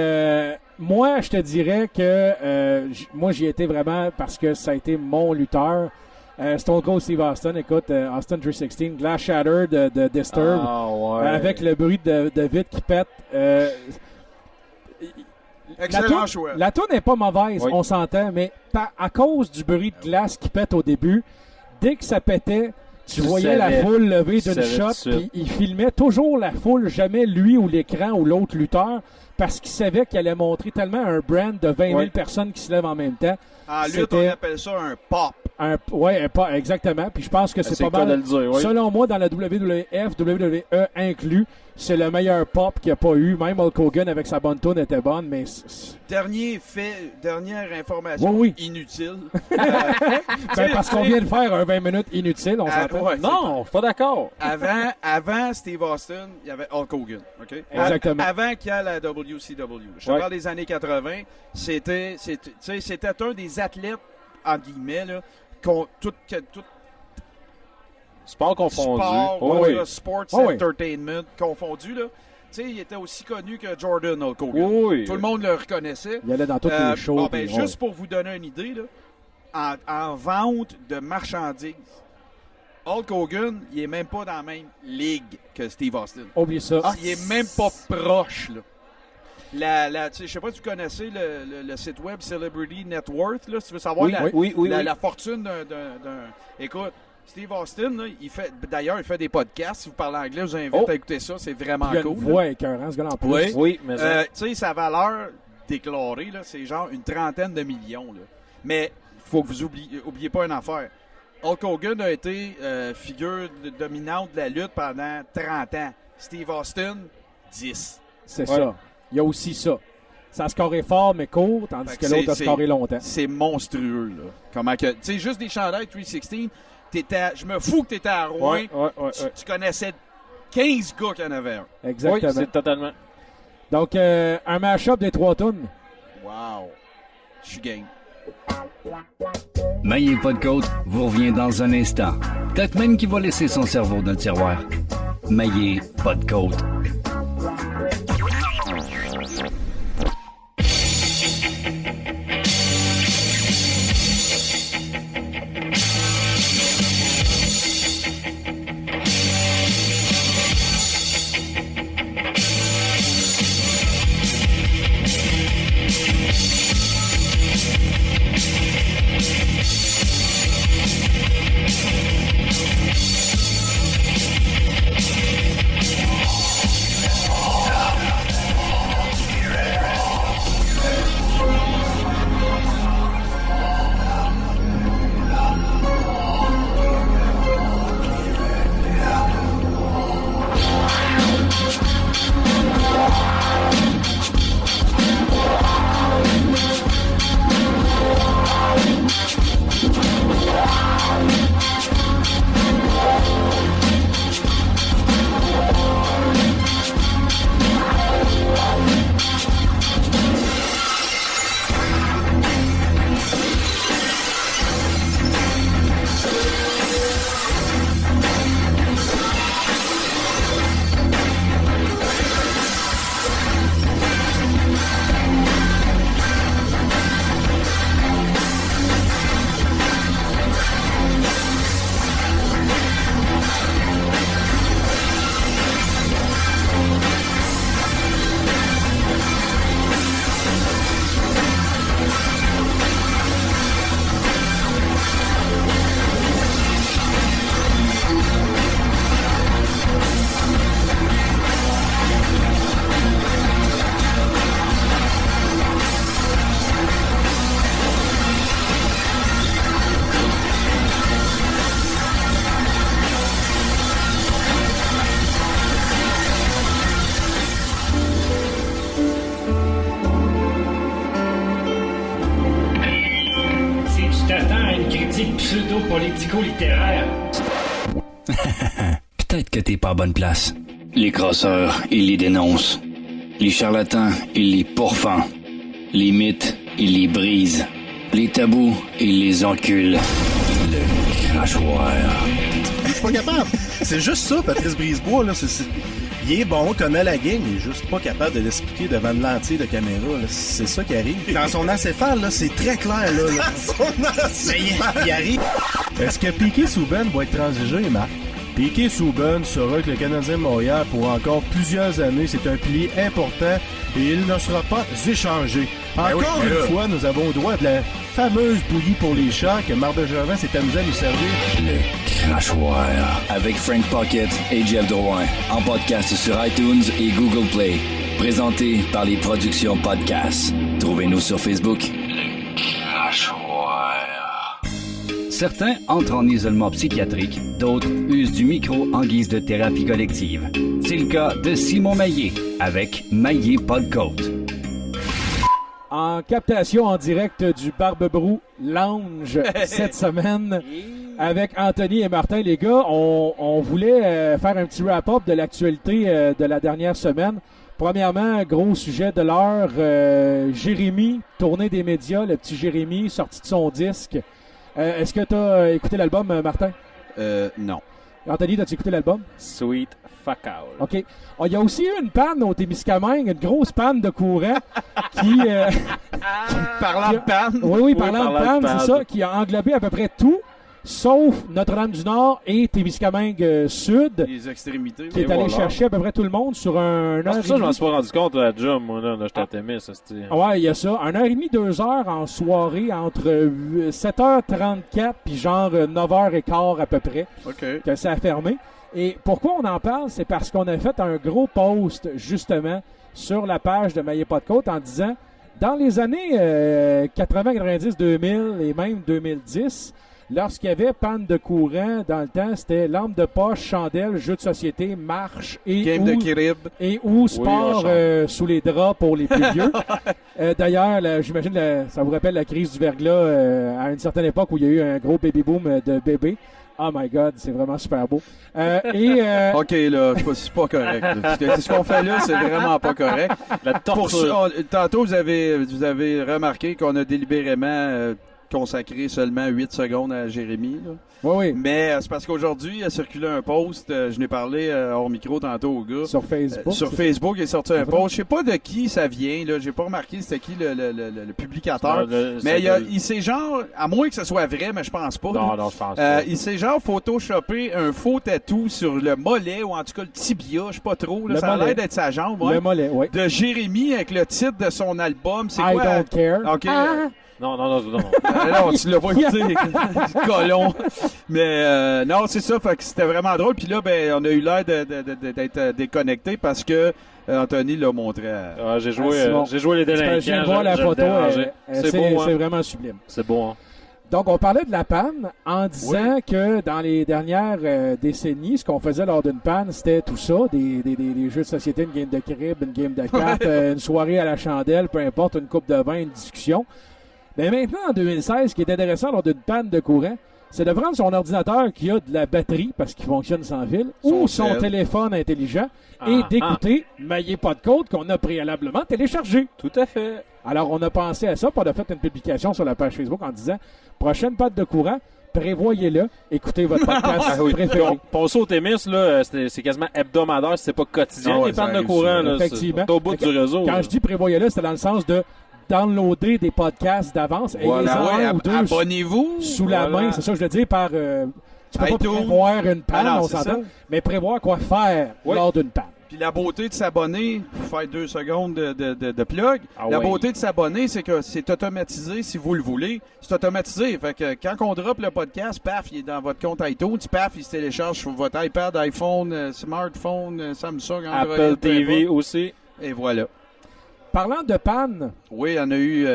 C: moi, je te dirais que moi, j'y étais vraiment parce que ça a été mon lutteur. Stone Cold Steve Austin, écoute, Austin 316, Glass Shatter de Disturbed,
D: Ah, ouais.
C: avec le bruit de vitre qui pète.
E: Excellent choix.
C: La toune n'est pas mauvaise,
D: Oui.
C: on s'entend, mais à cause du bruit de glace qui pète au début, dès que ça pétait, tu voyais la
D: savais.
C: foule lever
D: Tu
C: d'une
D: savais tout
C: shot,
D: de suite.
C: puis il filmait toujours la foule, jamais lui ou l'écran ou l'autre lutteur, parce qu'il savait qu'il allait montrer tellement un brand de 20 000
D: Oui.
C: personnes qui se lèvent en même temps.
E: En lutte,
C: C'était-
E: on appelle ça un pop.
C: Pas exactement. Puis je pense que c'est
D: C'est
C: pas
D: le cas
C: mal.
D: de le dire, oui.
C: Selon moi, dans la WWF, WWE inclus, c'est le meilleur pop qu'il n'y a pas eu. Même Hulk Hogan avec sa bonne tune était bonne, mais
E: Dernière information
C: Oui,
E: inutile.
C: ben, parce qu'on vient de faire un 20 minutes inutile, on s'entend.
E: Ouais,
D: Non, je suis pas d'accord.
E: avant Steve Austin, il y avait Hulk Hogan. OK?
C: Exactement.
E: Avant qu'il y ait la WCW. Je te
D: Ouais.
E: parle des années 80. C'était un des athlètes, en guillemets, là, tout
D: Sport confondu.
E: sport,
D: Oh,
E: ouais,
D: oui.
E: là, sports
C: Oh, oui.
E: entertainment confondu. Là. Tu sais, il était aussi connu que Jordan Hulk Hogan.
D: Oui.
E: Tout le monde le reconnaissait.
C: Il allait dans toutes les shows.
E: bon,
C: puis,
E: juste pour vous donner une idée, là, en vente de marchandises, Hulk Hogan, il est même pas dans la même ligue que Steve Austin.
C: Oublie ça.
E: Il est même pas proche, là. Je sais pas si vous connaissez le site web Celebrity Net Worth, là, si tu veux savoir
D: Oui, oui.
E: la fortune d'un... Écoute, Steve Austin, là, d'ailleurs, il fait des podcasts. Si vous parlez anglais, je vous invite à écouter ça. C'est vraiment
C: Il a une
E: cool. là.
C: voix écœurante, ce gars-là, en plus.
E: Oui.
D: Oui, mais ça.
E: Tu sais, sa valeur déclarée, là, c'est genre une trentaine de millions. Là. Mais il faut que vous oubliez pas une affaire. Hulk Hogan a été figure dominante de la lutte pendant 30 ans. Steve Austin, 10.
C: C'est
D: Ouais.
C: ça. Il y a aussi ça. Ça a scoré fort, mais court, tandis
E: Fait
C: que
E: que
C: l'autre a
E: c'est-
C: scoré longtemps.
E: C'est monstrueux, là. Comment que... Tu sais, juste des chandails 316, je me fous que tu étais à Rouen.
D: Ouais.
E: Tu connaissais 15 gars qui en avaient un.
D: Oui,
C: Exactement.
D: c'est totalement.
C: Donc, un mash-up des 3 tunes.
E: Wow. Je suis game.
A: Maillé pas de côte vous revient dans un instant. Peut-être même qu'il va laisser son cerveau dans le tiroir. Maillé pas de côte.
B: pseudo-politico-littéraire.
A: Peut-être que t'es pas à bonne place. Les crosseurs, ils les dénoncent. Les charlatans, ils les pourfendent. Les mythes, ils les brisent. Les tabous, ils les enculent. Le crachoir.
F: Je suis pas capable. C'est juste ça, Patrice Brisebois, là. Il est bon, connaît la game, il est juste pas capable de l'expliquer devant une lentille de caméra, là. C'est ça qui arrive. Dans son acéphale, là, c'est très clair, là. Dans son acéphale. Il arrive.
G: Est-ce que Piquet Souben va être transigé, Marc? Piquet Souben saura que le Canadien de Montréal, pour encore plusieurs années, c'est un pilier important et il ne sera pas échangé. Encore une fois, nous avons droit à de la fameuse bouillie pour les chats que Marc Bergevin s'est amusé à nous servir.
A: Le crachoir. Avec Frank Pocket et Jeff Drouin. En podcast sur iTunes et Google Play. Présenté par les Productions Podcasts. Trouvez-nous sur Facebook.
B: Le crachoir.
A: Certains entrent en isolement psychiatrique, d'autres usent du micro en guise de thérapie collective. C'est le cas de Simon Maillé avec Maillé Podcast.
C: En captation en direct du Barbe-Brou Lounge cette semaine avec Anthony et Martin. Les gars, on voulait faire un petit wrap-up de l'actualité de la dernière semaine. Premièrement, gros sujet de l'heure, Jérémy, tournée des médias, le petit Jérémy, sorti de son disque. Est-ce que tu as écouté l'album, Martin?
E: Non.
C: Anthony, as-tu écouté l'album?
D: Sweet fuck out.
C: OK. Il y a aussi eu une panne au Témiscamingue, une grosse panne de courant qui...
E: Parlant de panne.
C: Oui, parlant de panne, c'est ça, qui a englobé à peu près tout, sauf Notre-Dame-du-Nord et Témiscamingue Sud,
E: Les extrémités.
C: qui est allé chercher à peu près tout le monde sur un
D: C'est
C: heure
D: pour
C: et
D: ça que je m'en
C: demie.
D: suis pas rendu compte à la job, moi, là j'étais à Témis, ça, c'était...
C: Ouais, il y a ça. 1h30, 2h en soirée entre 7h34 puis genre 9h15 à peu près.
E: OK.
C: Que ça a fermé. Et pourquoi on en parle? C'est parce qu'on a fait un gros post, justement, sur la page de Maillé Pas de Côte en disant, dans les années 80, 90, 2000 et même 2010, lorsqu'il y avait panne de courant, dans le temps, c'était lampe de poche, chandelle, jeu de société, marche
E: Game de Kirib.
C: et ou sport sous les draps pour les plus vieux. D'ailleurs, j'imagine, ça vous rappelle la crise du verglas à une certaine époque où il y a eu un gros baby-boom de bébés. Oh my God, c'est vraiment super beau.
E: OK, là, c'est pas correct. Là. Ce qu'on fait là, c'est vraiment pas correct.
D: La torture.
E: Tantôt, vous avez remarqué qu'on a délibérément consacré seulement 8 secondes à Jérémy. Là.
C: Oui.
E: Mais c'est parce qu'aujourd'hui, il a circulé un post. Je n'ai parlé hors micro tantôt au gars.
C: Sur Facebook.
E: Sur Facebook, il est sorti un post. Je sais pas de qui ça vient. Là. J'ai pas remarqué c'était qui le publicateur. Mais il s'est genre, à moins que ce soit vrai, mais je pense pas.
D: Non, je pense pas.
E: Il s'est genre photoshopé un faux tatou sur le mollet, ou en tout cas le tibia, je sais pas trop. Là, ça a l'air d'être sa jambe. Ouais,
C: le mollet, oui.
E: de Jérémy avec le titre de son album. C'est
C: I
E: quoi?
C: don't care.
E: OK.
D: Non.
E: Non, tu l'as pas écouté, colon. Mais non, c'est ça, fait que c'était vraiment drôle. Puis là, ben, on a eu l'air d'être déconnecté parce que Anthony l'a montré.
D: J'ai joué les délinquants.
C: Je viens de voir la photo.
D: C'est beau, hein?
C: C'est vraiment sublime.
D: C'est beau, hein?
C: Donc, on parlait de la panne en disant que dans les dernières décennies, ce qu'on faisait lors d'une panne, c'était tout ça, des jeux de société, une game de crib, une game de cartes, une soirée à la chandelle, peu importe, une coupe de vin, une discussion. Mais maintenant, en 2016, ce qui est intéressant lors d'une panne de courant, c'est de prendre son ordinateur qui a de la batterie parce qu'il fonctionne sans fil ou son téléphone intelligent et d'écouter Maillé pas de code qu'on a préalablement téléchargé.
D: Tout à fait.
C: Alors, on a pensé à ça, puis on a fait une publication sur la page Facebook en disant prochaine panne de courant, prévoyez-le, écoutez votre podcast préféré.
D: Donc, passer au Témis, là, c'est quasiment hebdomadaire, c'est pas quotidien, les pannes de courant. Là,
C: effectivement.
D: C'est au bout du réseau.
C: Quand je dis prévoyez-le, c'est dans le sens de downloader des podcasts d'avance.
E: Voilà,
C: ou deux
E: abonnez-vous.
C: Sous la main, c'est ça que je veux dire, par... tu peux pas prévoir une panne, on s'entend, mais prévoir quoi faire lors d'une panne.
E: Puis la beauté de s'abonner, faut faire 2 secondes de plug. Beauté de s'abonner, c'est que c'est automatisé si vous le voulez. C'est automatisé. Fait que quand on drop le podcast, paf, il est dans votre compte iTunes, paf, il se télécharge sur votre iPad, iPhone, smartphone, Samsung, Android,
D: Apple TV aussi.
E: Et voilà.
C: Parlant de panne...
E: Oui, il y en a eu...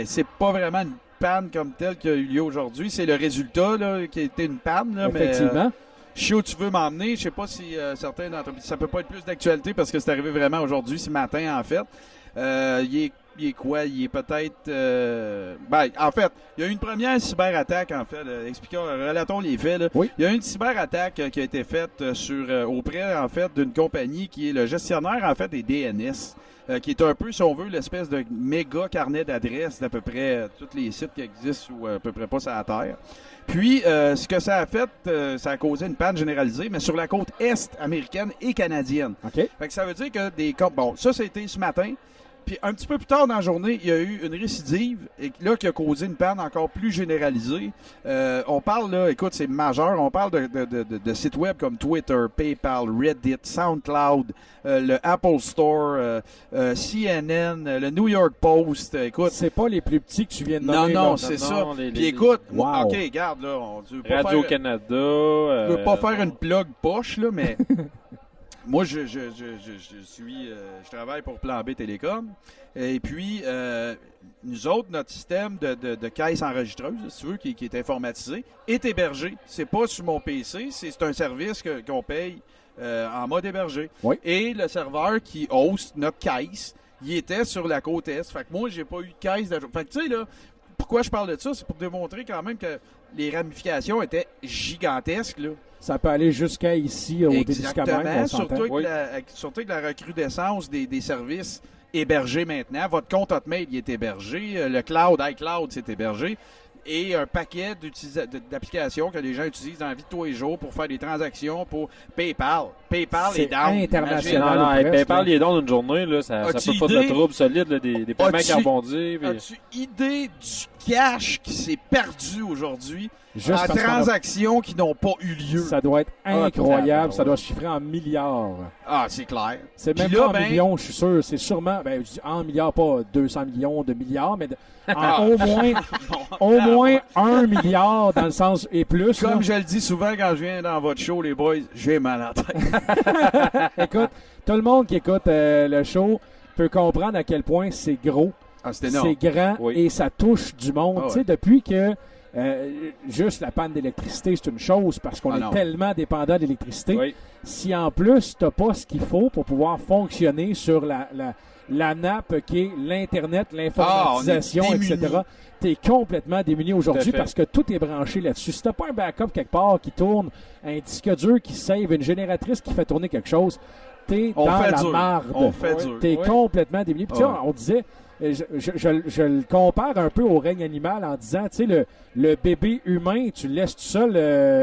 E: c'est pas vraiment une panne comme telle qui a eu lieu aujourd'hui. C'est le résultat là, qui a été une panne. Là,
C: effectivement.
E: Mais, je sais où tu veux m'emmener. Je sais pas si certains d'entre vous... Ça peut pas être plus d'actualité parce que c'est arrivé vraiment aujourd'hui, ce matin, en fait. Il est quoi? Il est peut-être... en fait, il y a eu une première cyberattaque, en fait. Relatons les faits. Là.
C: Oui.
E: Il y a eu une cyberattaque qui a été faite auprès, en fait, d'une compagnie qui est le gestionnaire, en fait, des DNS. Qui est un peu, si on veut, l'espèce de méga carnet d'adresses d'à peu près tous les sites qui existent ou à peu près pas sur la Terre. Puis, ce que ça a fait, ça a causé une panne généralisée, mais sur la côte est américaine et canadienne.
C: OK.
E: Fait que ça veut dire que ça a été ce matin. Puis un petit peu plus tard dans la journée, il y a eu une récidive et là qui a causé une panne encore plus généralisée. On parle là, écoute, c'est majeur. On parle de sites web comme Twitter, PayPal, Reddit, SoundCloud, le Apple Store, CNN, le New York Post. Écoute,
C: c'est pas les plus petits que tu viens de nommer.
E: Non, c'est ça. Puis écoute,
C: wow.
E: OK, regarde là,
D: Radio-Canada.
E: Je veux pas faire une plug poche là, mais. Moi, je travaille pour Plan B Télécom. Et puis, nous autres, notre système de caisse enregistreuse, si tu veux, qui est informatisé, est hébergé. C'est pas sur mon PC, c'est un service qu'on paye en mode hébergé.
C: Oui.
E: Et le serveur qui host notre caisse, il était sur la côte Est. Fait que moi, j'ai pas eu de caisse d'ajouter. Fait que tu sais, là, pourquoi je parle de ça? C'est pour démontrer quand même que les ramifications étaient gigantesques, là.
C: Ça peut aller jusqu'à ici, au Témiscamingue.
E: Exactement, surtout avec la recrudescence des services hébergés maintenant. Votre compte Hotmail il est hébergé, le cloud, iCloud, c'est hébergé. Et un paquet d'applications que les gens utilisent dans la vie de tous les jours pour faire des transactions pour PayPal. PayPal est down.
C: International.
D: Non, Paypal il est down une journée. Là, ça peut faire de troubles solides, là, des paiements qui rebondissent.
E: As-tu idée du cash qui s'est perdu aujourd'hui en transactions qui n'ont pas eu lieu?
C: Ça doit être incroyable. Ça doit se chiffrer en milliards.
E: Ah, c'est clair.
C: C'est même pas en millions, je suis sûr. C'est sûrement, je dis en milliards, pas 200 millions de milliards, mais au moins 1 milliard dans le sens et plus.
E: Comme je le dis souvent quand je viens dans votre show, les boys, j'ai mal en tête.
C: Écoute, tout le monde qui écoute le show peut comprendre à quel point c'est gros.
E: Ah, c'est énorme.
C: C'est grand et ça touche du monde.
E: Ah,
C: tu sais, depuis que juste la panne d'électricité, c'est une chose parce qu'on
E: Ah
C: est
E: non.
C: tellement dépendant d'électricité.
D: Oui.
C: Si en plus, tu n'as pas ce qu'il faut pour pouvoir fonctionner sur la nappe qui est l'Internet, l'informatisation,
E: on est
C: etc.,
E: démunis.
C: tu es complètement démuni aujourd'hui
D: Tout à fait.
C: parce que tout est branché là-dessus. Si tu n'as pas un backup quelque part qui tourne, un disque dur qui save, une génératrice qui fait tourner quelque chose, tu es
E: On
C: dans
E: fait
C: la
E: dur.
C: marde.
E: On fait dur.
C: Tu es
D: Oui.
C: complètement démuni. Puis, tu sais,
E: Ouais.
C: on disait, je le compare un peu au règne animal en disant, tu sais, le bébé humain, tu le laisses tout seul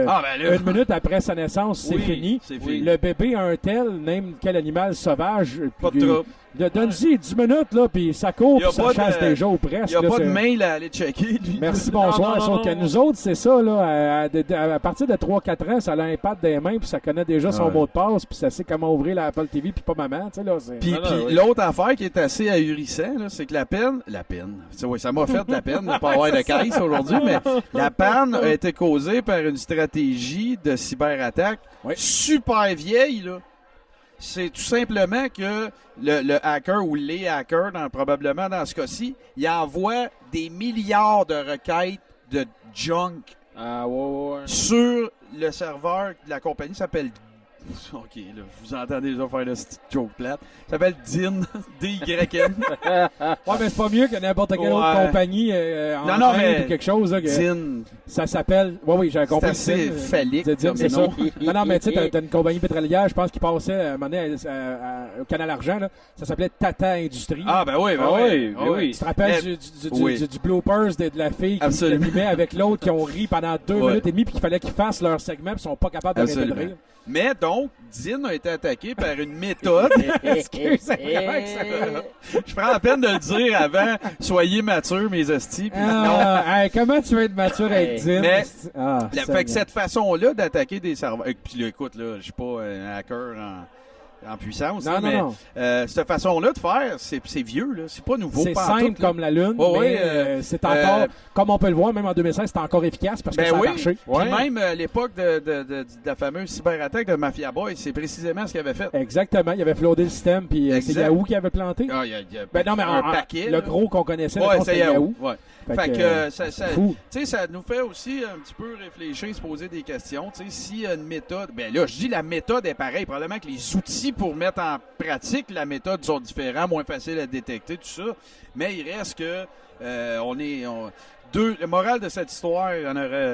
E: Ah, ben là.
C: une minute après sa naissance, c'est
E: Oui,
C: fini.
E: c'est fini.
C: Le bébé a un tel, même quel animal sauvage.
E: Pas
C: puis,
E: de trouble.
C: donne-y 10 minutes, là, puis ça court,
E: Y a
C: puis ça
E: pas
C: chasse
E: de-
C: déjà ou
E: Il
C: presque.
E: n'y a
C: là,
E: pas de
C: c'est-
E: mail à aller checker, lui.
C: Merci, bonsoir.
D: Non,
C: Sauf que
D: non.
C: nous autres, c'est ça, là, à partir de 3-4 ans, ça a un pad des mains, puis ça connaît déjà son
F: Ouais.
C: mot de passe, puis ça sait comment ouvrir la Apple TV, puis pas maman, tu sais, là.
E: Puis,
D: Ah non, oui.
E: l'autre affaire qui est assez ahurissant, là, c'est que la peine, oui, ça m'a fait de la peine de ne pas avoir de caisse aujourd'hui, mais la panne a été causée par une stratégie de cyberattaque
C: Oui.
E: super vieille, là. C'est tout simplement que le hacker ou les hackers, probablement dans ce cas-ci, ils envoient des milliards de requêtes de junk
D: Ah, ouais.
E: sur le serveur de la compagnie. Ça s'appelle... OK, là, vous entendez déjà faire le petite joke plate. Ça s'appelle DIN, D-Y-N.
C: Ouais, mais c'est pas mieux que n'importe quelle autre
E: Ouais.
C: compagnie en
E: Non, non,
C: Inde
E: mais
C: ou quelque chose, là, que
E: DIN.
C: ça s'appelle... Oui, j'ai compris.
E: C'est assez
C: DIN,
E: phallique
C: DIN,
E: comme
C: c'est ça.
E: nom.
C: Non, mais tu sais, t'as une compagnie pétrolière, je pense, qui passait à un moment donné au Canal Argent, là. Ça s'appelait Tata Industrie.
E: Ah, ben oui, ben
D: Ah
E: oui.
D: oui,
E: Ah
D: oui.
C: Tu te rappelles
E: Mais-
C: du
E: oui.
C: bloopers de la fille qui
E: Absolument.
C: animait avec l'autre qui ont ri pendant 2
E: Ouais.
C: minutes et demie puis qu'il fallait qu'ils fassent leur segment puis ils sont pas capables d'arrêter de
E: Absolument.
C: rire.
E: Mais donc, DIN a été attaqué par une méthode. Je prends la peine de le dire avant. Soyez matures, mes hosties. Puis non.
C: Ah, hey, comment tu veux être mature avec Zim?
E: Mais-
C: Ah,
E: Fait que cette façon-là d'attaquer des serveurs. Puis là, écoute, là, je suis pas un hacker en puissance.
C: Non,
E: là,
C: non,
E: mais
C: non.
E: cette façon-là de faire, c'est vieux, là. C'est pas nouveau.
C: C'est
E: pantoute,
C: simple
E: là.
C: comme la Lune,
E: Oh,
C: mais
E: oui,
C: c'est encore, comme on peut le voir, même en 2016, c'est encore efficace parce que
E: Ben
C: ça a
E: oui.
C: marché.
E: Puis
D: Ouais.
E: même à l'époque de la fameuse cyberattaque de Mafia Boy, c'est précisément ce qu'il avait fait.
C: Exactement, il avait flodé le système puis c'est
E: Exact.
C: Yahoo qui avait planté.
E: Ah, il y a
C: Ben non, mais
E: un paquet.
C: le
E: là.
C: gros qu'on connaissait,
E: Ouais,
C: mettons,
E: c'est
C: c'était
E: Yahoo.
C: Yahoo.
E: Ouais. Fait que
C: c'est
E: ça,
C: fou.
E: tu sais, ça nous fait aussi un petit peu réfléchir, se poser des questions. Tu sais, s'il y a une méthode, ben là, je dis la méthode est pareille. Probablement que les outils pour mettre en pratique la méthode sont différents, moins faciles à détecter, tout ça. Mais il reste que le moral de cette histoire,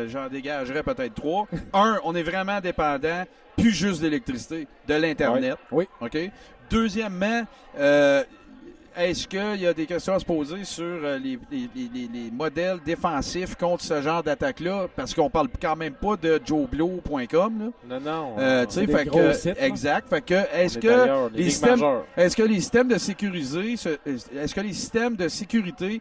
E: j'en dégagerais peut-être 3. Un, on est vraiment dépendant, plus juste d'électricité, de l'Internet.
C: Oui.
E: OK? Deuxièmement, est-ce qu'il y a des questions à se poser sur les modèles défensifs contre ce genre d'attaque-là? Parce qu'on parle quand même pas de joeblow.com.
D: Non, non.
E: Tu sais,
C: C'est des
E: fait
C: gros
E: que,
C: sites, là.
E: exact. Fait que, est-ce
D: On est
E: que
D: ailleurs, les
E: les
D: ligues
E: systèmes,
D: majeures.
E: est-ce que les systèmes de sécurité, est-ce que les systèmes de sécurité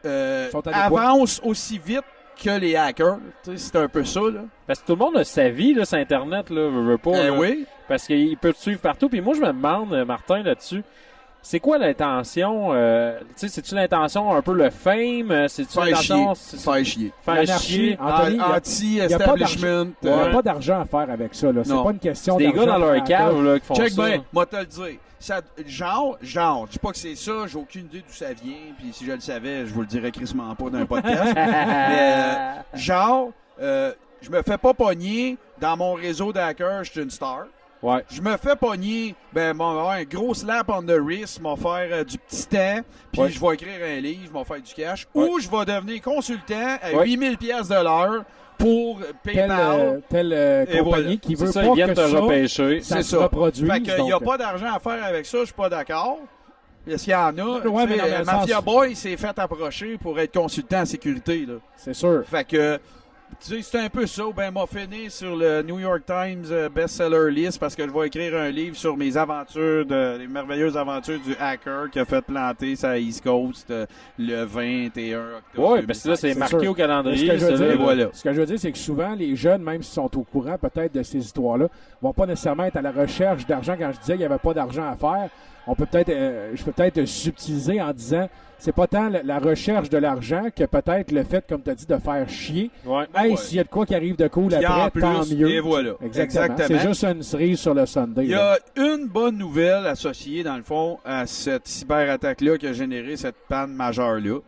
C: Sont adéquats.
E: avancent aussi vite que les hackers? Tu sais, c'est un peu ça, là.
D: Parce que tout le monde a sa vie là, sur Internet, là, veut pas. là.
E: Oui.
D: Parce qu'il peut te suivre partout. Puis moi, je me demande, Martin, là-dessus, c'est quoi l'intention? Tu sais, c'est-tu l'intention un peu le fame? C'est-tu
E: Faire chier.
D: l'intention?
E: Faire chier.
D: Faire
C: L'anarchie.
D: chier.
C: Anthony, il y a pas
E: Anti-establishment.
C: Il n'y a
D: Ouais.
C: pas d'argent à faire avec ça. Là. C'est
E: Non.
C: pas une question
D: C'est des
C: d'argent.
D: gars dans leur cave là, qui font
E: Check
D: ça.
E: bien, moi te le dire. Ça, genre, je dis pas que c'est ça, j'ai aucune idée d'où ça vient, puis si je le savais, je vous le dirais crissement pas dans un podcast. Mais je me fais pas pogner dans mon réseau d'hackers, je suis une star.
D: Ouais.
E: Je me fais pogner, ben, m'en avoir un gros slap on the wrist, m'en faire du petit temps, puis
D: Ouais.
E: je vais écrire un livre, m'en faire du cash,
D: Ouais.
E: ou je vais devenir consultant à
D: Ouais.
E: 8000 pièces de l'heure pour PayPal.
C: Telle
E: Et
C: compagnie
E: voilà.
C: qui
D: C'est
C: veut
D: ça,
C: pas
D: ils viennent
C: que
D: te
C: ça,
D: repêcher.
C: ça
E: C'est
C: se
E: ça.
C: reproduise.
E: Fait qu'il n'y a
C: donc,
E: pas d'argent à faire avec ça, je suis pas d'accord. Est-ce qu'il y en a?
C: Ouais, mais
E: Tu sais,
C: dans le
E: Mafia
C: sens-
E: Boy s'est fait approcher pour être consultant en sécurité. Là.
C: C'est sûr.
E: Fait que, tu sais, c'est un peu ça. Ben, m'a fini sur le New York Times bestseller list parce que je vais écrire un livre sur mes aventures, les merveilleuses aventures du hacker qui a fait planter sa East Coast le 21 octobre.
D: Ouais, parce que là, c'est
C: C'est
D: marqué
C: sûr.
D: au
C: Mais ce
D: calendrier.
C: que je veux
D: ça,
C: dire,
D: là.
E: voilà.
C: ce que je veux dire, c'est que souvent, les jeunes, même s'ils sont au courant peut-être de ces histoires-là, vont pas nécessairement être à la recherche d'argent. Quand je disais qu'il n'y avait pas d'argent à faire, on peut peut-être, je peux peut-être subtiliser en disant, c'est pas tant la recherche de l'argent que peut-être le fait, comme tu as dit, de faire chier.
D: Ouais.
C: Hey,
E: Ouais.
C: s'il y a de quoi qui arrive de cool
E: Puis en
C: après,
E: plus,
C: tant mieux.
E: et voilà.
C: Exactement. C'est juste une cerise sur le Sunday.
E: Il y
C: là.
E: a une bonne nouvelle associée, dans le fond, à cette cyberattaque-là qui a généré cette panne majeure-là.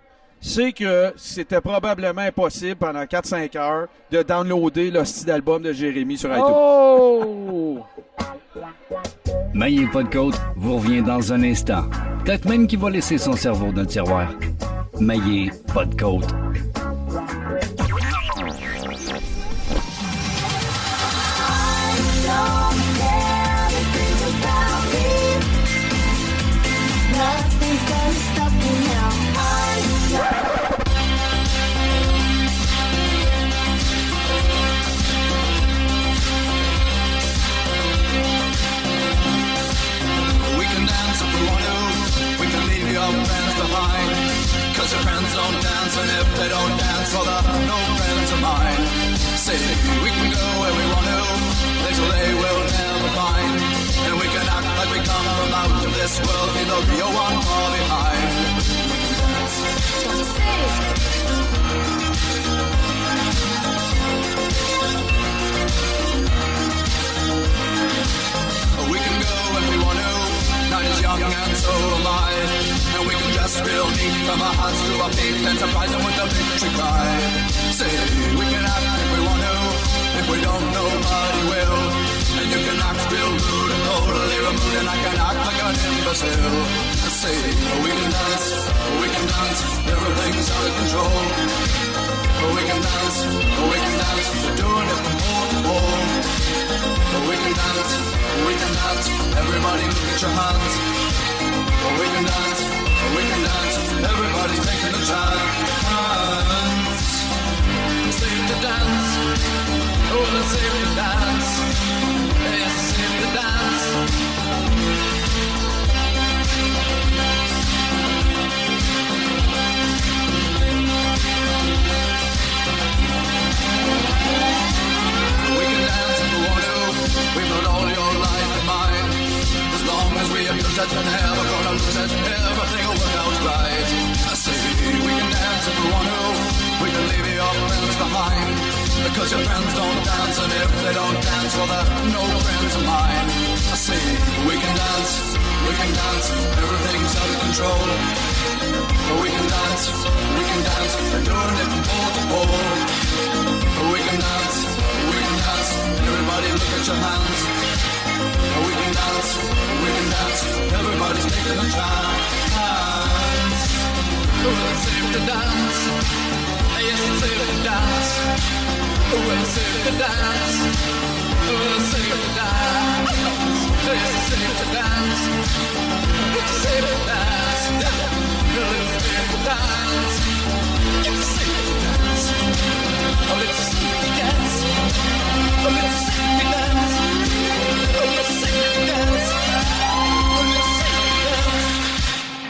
E: c'est que c'était probablement impossible pendant 4-5 heures de downloader le style d'album de Jérémy sur iTunes.
C: Oh!
A: Maillé pas de côte vous revient dans un instant. Peut-être même qu'il va laisser son cerveau dans le tiroir. Maillé pas de côte.
H: Nothing's gonna stop me now.
I: We can dance if we want to. We can leave your friends behind. 'Cause your friends don't dance, and if they don't dance, well, they're no friends of mine. Say, we can go where we want to. Things they will never find. And we can act like we come from out of this world, be the real one far behind.
H: Don't you say it?
I: We can go when we want to. Night is young and so am I. And we can dress real neat from our hearts to our feet and surprise them with a victory cry. Say, we can act if we want to. If we don't, nobody will. And you can act real rude and totally removed, and I can act like an imbecile. Say, we can dance, everything's out of control. We can dance, we're doing it from pole to pole. We can dance, everybody look at your hands. We can dance, everybody's taking a chance. It's safe to dance, oh, it's safe to dance. Yes, it's safe to dance. We can dance if we want to. We've got all your life in mind. As long as we abuse it, we're never gonna lose it. Everything will work out right. I say we can dance if we want to. We can leave your friends behind. Because your friends don't dance, and if they don't dance, well, they're no friends of mine. I say we can dance, everything's out of control. We can dance, we're doing it from pole to pole. We can dance, everybody look at your hands. We can dance, everybody's taking a chance. Oh, it's safe to dance, yes, it's safe to dance. Oh, it's safe to dance, oh, it's safe to dance. Yes, it's safe to dance, it's safe to dance. Oh, it's safe to dance, it's safe to dance. Oh, it's safe to dance, oh, it's safe to dance. Oh, it's safe to dance, oh, it's safe to dance.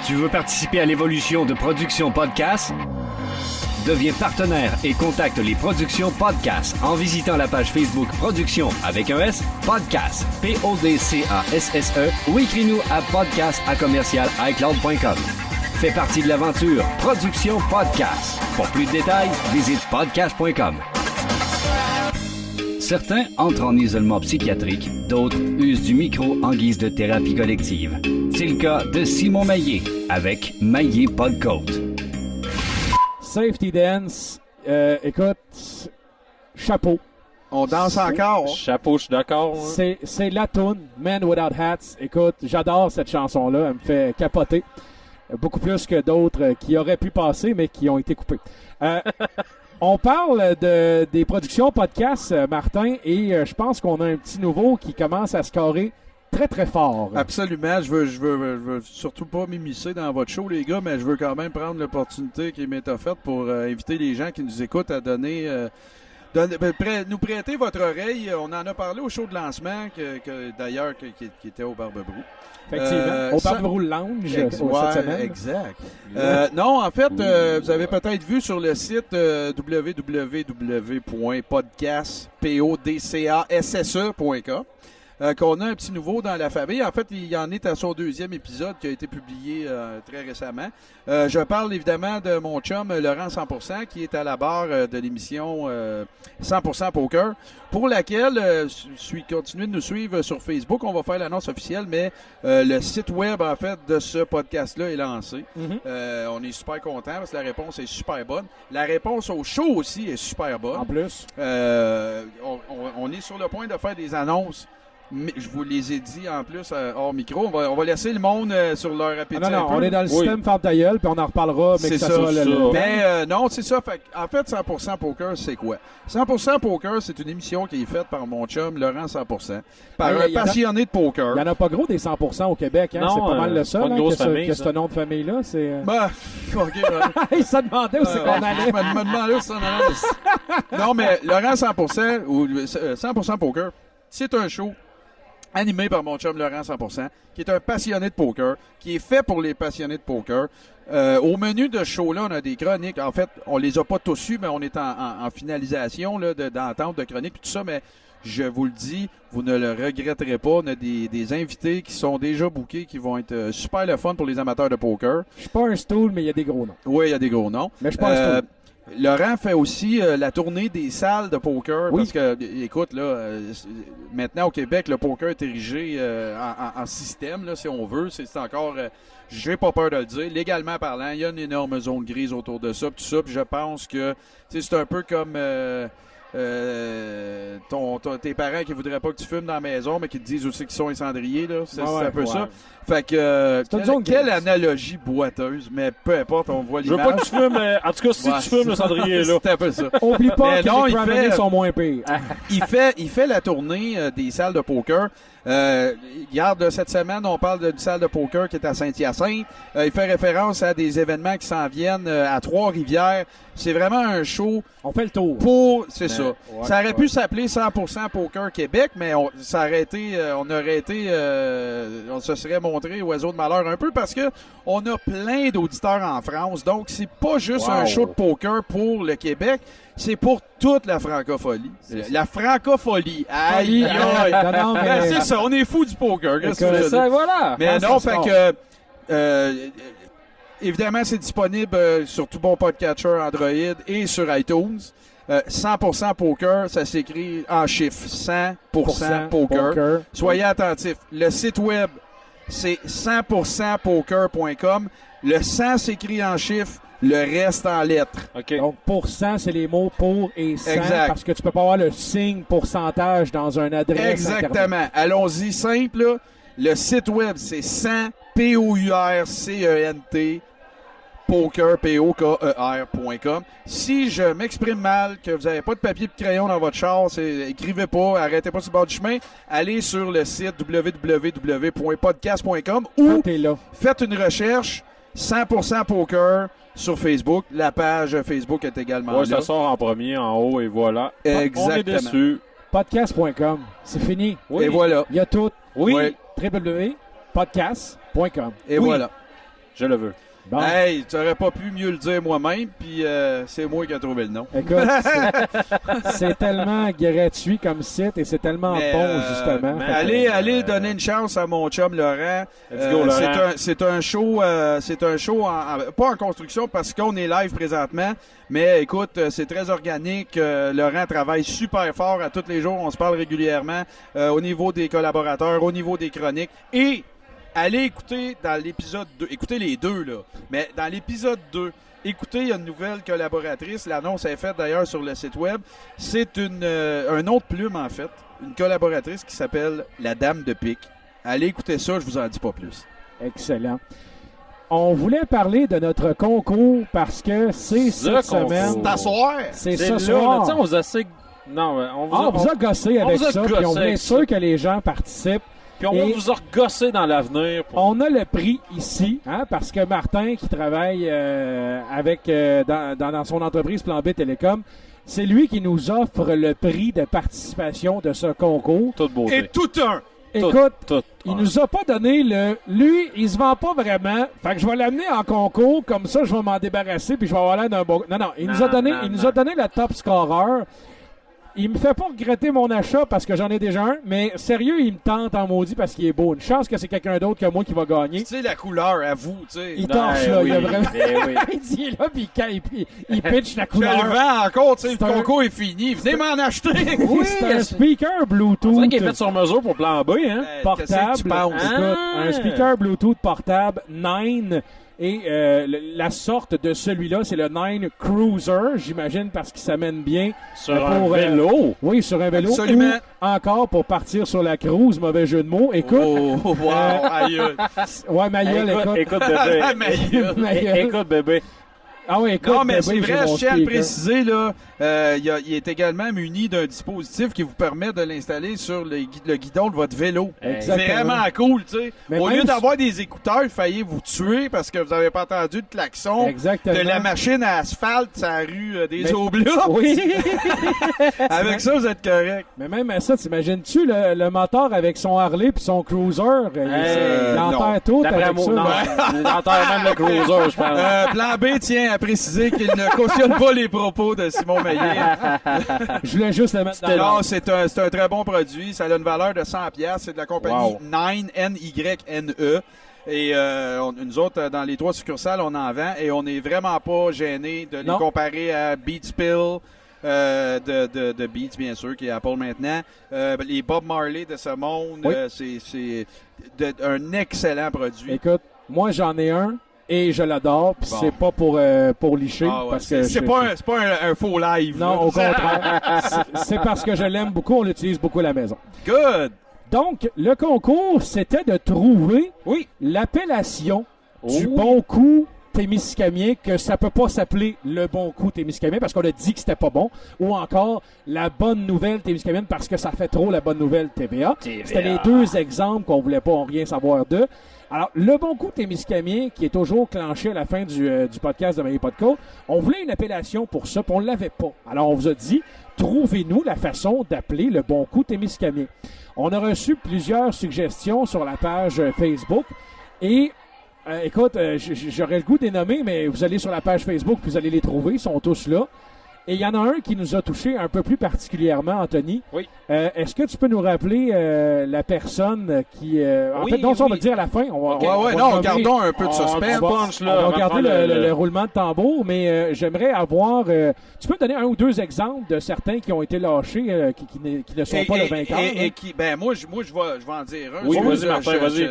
A: Tu veux participer à l'évolution de Production Podcast? Deviens partenaire et contacte les Productions Podcast en visitant la page Facebook Production avec un S, Podcast, PODCASSE, ou écris-nous à podcast@icloud.com. Fais partie de l'aventure Production Podcast. Pour plus de détails, visite podcast.com. Certains entrent en isolement psychiatrique, d'autres usent du micro en guise de thérapie collective. C'est le cas de Simon Maillé avec Maillé pas de côte.
C: Safety Dance, écoute, chapeau.
E: On danse encore.
D: Chapeau, je suis d'accord. Hein.
C: C'est la toune, Men Without Hats. Écoute, j'adore cette chanson-là, elle me fait capoter. Beaucoup plus que d'autres qui auraient pu passer, mais qui ont été coupées. On parle des productions podcast, Martin, et je pense qu'on a un petit nouveau qui commence à scorer très, très fort.
E: Absolument. Je veux surtout pas m'immiscer dans votre show, les gars, mais je veux quand même prendre l'opportunité qui m'est offerte pour inviter les gens qui nous écoutent à nous prêter votre oreille. On en a parlé au show de lancement, d'ailleurs, qui était au Barbe-Brou.
C: Effectivement. Au Barbe-Brou Lounge cette semaine.
E: Exact. Non, en fait, vous avez peut-être vu sur le site www.podcasse.com. qu'on a un petit nouveau dans la famille. En fait, il y en est à son 2e épisode qui a été publié très récemment. Je parle évidemment de mon chum Laurent 100%, qui est à la barre de l'émission 100% Poker, pour laquelle continuez de nous suivre sur Facebook. On va faire l'annonce officielle, mais le site web, en fait, de ce podcast-là est lancé. On est super contents parce que la réponse est super bonne. La réponse au show aussi est super bonne.
C: En plus.
E: On est sur le point de faire des annonces. Mais je vous les ai dit en plus hors micro. On va laisser le monde sur leur appétit.
C: Non,
E: un peu.
C: on est dans le système Ferme ta gueule, puis on en reparlera, mais
E: C'est
C: que ça
E: ça,
C: soit
E: c'est
C: le
E: ça.
C: thème.
E: Mais non, c'est ça. En fait, 100% Poker, c'est quoi? 100% Poker, c'est une émission qui est faite par mon chum Laurent 100%, par
C: Ouais,
E: un
C: il y en a-
E: passionné de poker.
C: Il n'y en a pas gros des 100% au Québec. Hein?
D: Non,
C: C'est pas mal le seul
D: pas une
C: hein,
D: grosse
C: que
D: famille,
C: ce
D: ça.
C: nom de famille-là. C'est...
E: Ben, OK.
C: Il se demandait où c'est qu'on allait.
E: Je me demandais où c'est qu'on allait. Non, mais Laurent 100% ou 100% Poker, c'est un show animé par mon chum Laurent 100%, qui est un passionné de poker, qui est fait pour les passionnés de poker. Au menu de ce show-là, on a des chroniques. En fait, on les a pas tous eus, mais on est en finalisation là, d'entente de chroniques et tout ça, mais je vous le dis, vous ne le regretterez pas. On a des invités qui sont déjà bookés, qui vont être super le fun pour les amateurs de poker.
C: Je suis pas un stool, mais il y a des gros noms.
E: Oui, il y a des gros noms.
C: Mais je suis pas un stool.
E: Laurent fait aussi la tournée des salles de poker.
C: Oui.
E: Parce que, écoute, là, maintenant au Québec, le poker est érigé en système, là, si on veut. C'est encore, j'ai pas peur de le dire, légalement parlant, il y a une énorme zone grise autour de ça. Tout ça, puis je pense que c'est un peu comme tes parents qui voudraient pas que tu fumes dans la maison, mais qui te disent aussi qu'ils sont incendriers. Là. C'est un peu ça. Fait que,
C: C'est une zone
E: quelle
C: grise.
E: analogie boiteuse, mais peu importe, on voit
D: Je veux
E: l'image.
D: pas que tu fumes, mais en tout cas, si
E: Ouais,
D: tu fumes, le cendrier est là.
E: C'est un peu ça.
C: Oublie pas
E: Mais
C: que
E: non,
C: les
E: il
C: Crime
E: fait-
C: sont moins pires.
E: Il fait la tournée des salles de poker. Regarde, cette semaine, on parle d'une salle de poker qui est à Saint-Hyacinthe. Il fait référence à des événements qui s'en viennent à Trois-Rivières. C'est vraiment un show
C: On fait le tour.
E: pour... C'est ça.
D: ouais,
E: Ça aurait pu s'appeler 100% Poker Québec, mais on se serait montré oiseau de malheur un peu parce que on a plein d'auditeurs en France. Donc, c'est pas juste un show de poker pour le Québec, c'est pour toute la francophonie. La francophonie. Aïe, aïe.
C: Non, non, mais-
E: Ben, c'est ça, on est fou du poker. Qu'est-ce que tu veux
D: Ça,
E: dire?
D: voilà.
E: Mais
C: Ah,
E: non,
C: ça
E: fait
C: sort.
E: que évidemment, c'est disponible sur tout bon podcatcher Android et sur iTunes. 100% Poker, ça s'écrit en chiffres. 100% poker. Soyez attentifs. Le site web, c'est 100%poker.com. Le 100 s'écrit en chiffres, le reste en lettres.
D: OK.
C: Donc, pourcent, c'est les mots pour et 100,
E: Exact.
C: parce que tu peux pas avoir le signe pourcentage dans une adresse. Internet.
E: Exactement. Allons-y simple. Là. Le site web, c'est 100 POURCENT poker, POKER.com. Si je m'exprime mal, que vous n'avez pas de papier et de crayon dans votre char, écrivez pas, arrêtez pas sur le bord du chemin, allez sur le site www.podcast.com ou
C: Tout est là.
E: faites une recherche 100% poker sur Facebook. La page Facebook est également
D: Ouais,
E: là.
D: ça sort en premier, en haut, et voilà. On est
E: Exactement.
D: déçus.
C: Podcast.com. C'est fini.
E: Et voilà.
C: Il y a tout.
D: Oui,
E: Ouais.
C: www.podcast.com.
E: Et
D: Oui.
E: voilà.
D: je le veux.
C: Bon.
E: Hey, tu aurais pas pu mieux le dire moi-même, puis c'est moi qui ai trouvé le nom.
C: Écoute, c'est tellement gratuit comme site et c'est tellement
E: Mais,
C: bon, justement.
D: mais
C: Fait que-
E: Allez donner une chance à mon chum Laurent.
D: Let's go, Laurent.
E: C'est un show, pas en construction parce qu'on est live présentement, mais écoute, c'est très organique. Laurent travaille super fort à tous les jours. On se parle régulièrement au niveau des collaborateurs, au niveau des chroniques et allez écouter dans l'épisode 2. Écoutez les deux, là. Mais dans l'épisode 2, écoutez, il y a une nouvelle collaboratrice. L'annonce est faite d'ailleurs sur le site web. C'est un autre plume, en fait. Une collaboratrice qui s'appelle la Dame de Pique. Allez écouter ça, je vous en dis pas plus.
C: Excellent. On voulait parler de notre concours parce que c'est cette
D: concours.
C: semaine.
E: T'asseoir!
C: C'est
D: C'est
C: ce
D: là,
C: soir.
D: là, tu sais, on vous a assez... Non, on vous,
C: On vous a gossé
D: on
C: avec
D: vous a
C: ça, puis on
D: gossé
C: voulait
D: avec
C: être sûr
D: ça.
C: que les gens participent.
D: Puis on va
C: Et-
D: vous a regossé dans l'avenir. Pour...
C: On a le prix ici, hein, parce que Martin, qui travaille dans son entreprise Plan B Télécom, c'est lui qui nous offre le prix de participation de ce concours.
D: Toute beauté.
E: Et tout un!
C: Écoute,
D: Tout.
C: il nous a pas donné le... Lui, il se vend pas vraiment. Fait que je vais l'amener en concours, comme ça, je vais m'en débarrasser, puis je vais avoir l'air d'un bon... Non, il nous a donné le top scorer. Il me fait pas regretter mon achat parce que j'en ai déjà un, mais sérieux, il me tente en maudit parce qu'il est beau. Une chance que c'est quelqu'un d'autre que moi qui va gagner.
E: Tu sais, la couleur, à vous, tu sais.
C: Il torche, là.
D: oui,
C: Il a vraiment...
D: oui.
C: il dit, il est là, puis il pitch la
E: Je le
C: couleur.
E: vends encore, tu sais,
C: C'est
E: le
C: un-
E: concours est fini. Venez m'en acheter!
C: Oui, c'est un speaker Bluetooth.
D: C'est vrai qu'il est fait sur mesure pour plan B, hein?
C: Portable.
E: Qu'est-ce que tu penses?
C: Écoute,
D: Ah!
C: un speaker Bluetooth portable 9 et la sorte de celui-là, c'est le 9 Cruiser, j'imagine, parce qu'il s'amène bien.
D: Sur
C: pour,
D: un vélo.
C: Oui, sur un vélo.
E: Absolument.
C: Ou encore pour partir sur la cruise, mauvais jeu de mots. Écoute,
E: Oh, wow, aïe.
C: ouais, ma gueule, écoute.
D: Écoute, bébé.
E: Ma gueule.
C: Ma gueule.
D: Écoute, bébé.
C: Ah oui, écoute.
E: Non, mais
C: bébé,
E: c'est
C: j'ai
E: vrai,
C: mon
E: je tiens à le
C: speaker.
E: préciser, là, il est également muni d'un dispositif qui vous permet de l'installer sur le guidon de votre vélo. C'est
C: Exactement.
E: vraiment cool, tu sais.
C: Mais
E: Au
C: même
E: lieu
C: si-
E: d'avoir des écouteurs, il faillit vous tuer parce que vous n'avez pas entendu le klaxon
C: Exactement.
E: de la machine à asphalte sur la rue des
C: Mais-
E: Oblats.
C: Oui.
E: Avec ça, vous êtes correct.
C: Mais même à ça, t'imagines-tu le moteur avec son Harley puis son Cruiser? Il
E: non.
C: enterre tout
D: D'après
C: avec
D: moi,
C: ça.
D: non.
C: là.
D: Il enterre même le cruiser, je pense.
E: Plan B tient à préciser qu'il ne cautionne pas les propos de Simon Maillet.
C: Je voulais juste le mettre dans
E: Non, c'est un très bon produit. Ça a une valeur de 100$. C'est de la compagnie
D: Wow.
E: Nine, N-Y-N-E. Et nous autres, dans les 3 succursales, on en vend et on n'est vraiment pas gêné de les
C: Non.
E: comparer à Beats Pill, de Beats, bien sûr, qui est Apple maintenant. Les Bob Marley de ce monde,
C: Oui.
E: c'est un excellent produit.
C: Écoute, moi j'en ai un et je l'adore, puis
E: Bon.
C: c'est pas pour licher
E: Ah ouais,
C: parce que
E: c'est pas un faux live.
C: non,
E: là.
C: au contraire. C'est parce que je l'aime beaucoup, on l'utilise beaucoup à la maison.
E: Good!
C: Donc, le concours, c'était de trouver l'appellation du bon coup Témiscamien, que ça peut pas s'appeler le bon coup Témiscamien parce qu'on a dit que c'était pas bon, ou encore la bonne nouvelle Témiscamienne parce que ça fait trop la bonne nouvelle TVA. C'était les deux exemples qu'on voulait pas rien savoir d'eux. Alors, le bon coup Témiscamien, qui est toujours clenché à la fin du podcast de Maillé Podcast, on voulait une appellation pour ça, puis on l'avait pas. Alors, on vous a dit, trouvez-nous la façon d'appeler le bon coup Témiscamien. On a reçu plusieurs suggestions sur la page Facebook et écoute, j'aurais le goût de les nommer, mais vous allez sur la page Facebook, vous allez les trouver, ils sont tous là. Et il y en a un qui nous a touché un peu plus particulièrement, Anthony.
D: Oui.
C: Est-ce que tu peux nous rappeler la personne qui... en
D: Oui,
C: fait, donc ça, on va
D: oui.
C: le dire à la fin. On va,
E: Ouais,
C: on
E: non,
C: va nommer-
E: gardons un peu de
D: On
E: suspense.
D: punch, là,
C: on va
D: avant de
C: garder
D: faire
C: le roulement de tambour, mais j'aimerais avoir... tu peux me donner un ou deux exemples de certains qui ont été lâchés, qui ne sont pas le vainqueur?
E: Et
C: là?
E: qui, ben moi, je vais en dire un.
D: Oui,
E: Moi,
D: vas-y, Martin, vas-y.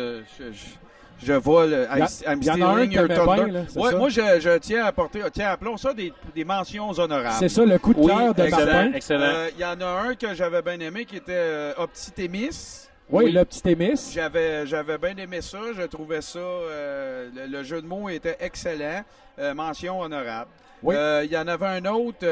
E: Je vois le I'm
C: Il y en a un
E: stealing
C: que
E: your
C: t'aimais
E: thunder.
C: bien, là, c'est
E: Ouais,
C: ça?
E: moi, je tiens à apporter, appelons ça des mentions honorables.
C: C'est ça, le coup de
D: Oui,
C: cœur de
D: excellent,
C: Martin.
D: excellent.
E: Il y en a un que j'avais bien aimé qui était Optitémis.
C: Oui, le petit Témis.
E: J'avais bien aimé ça. Je trouvais ça. Le jeu de mots était excellent. Mention honorable.
C: Oui.
E: Il y en avait un autre.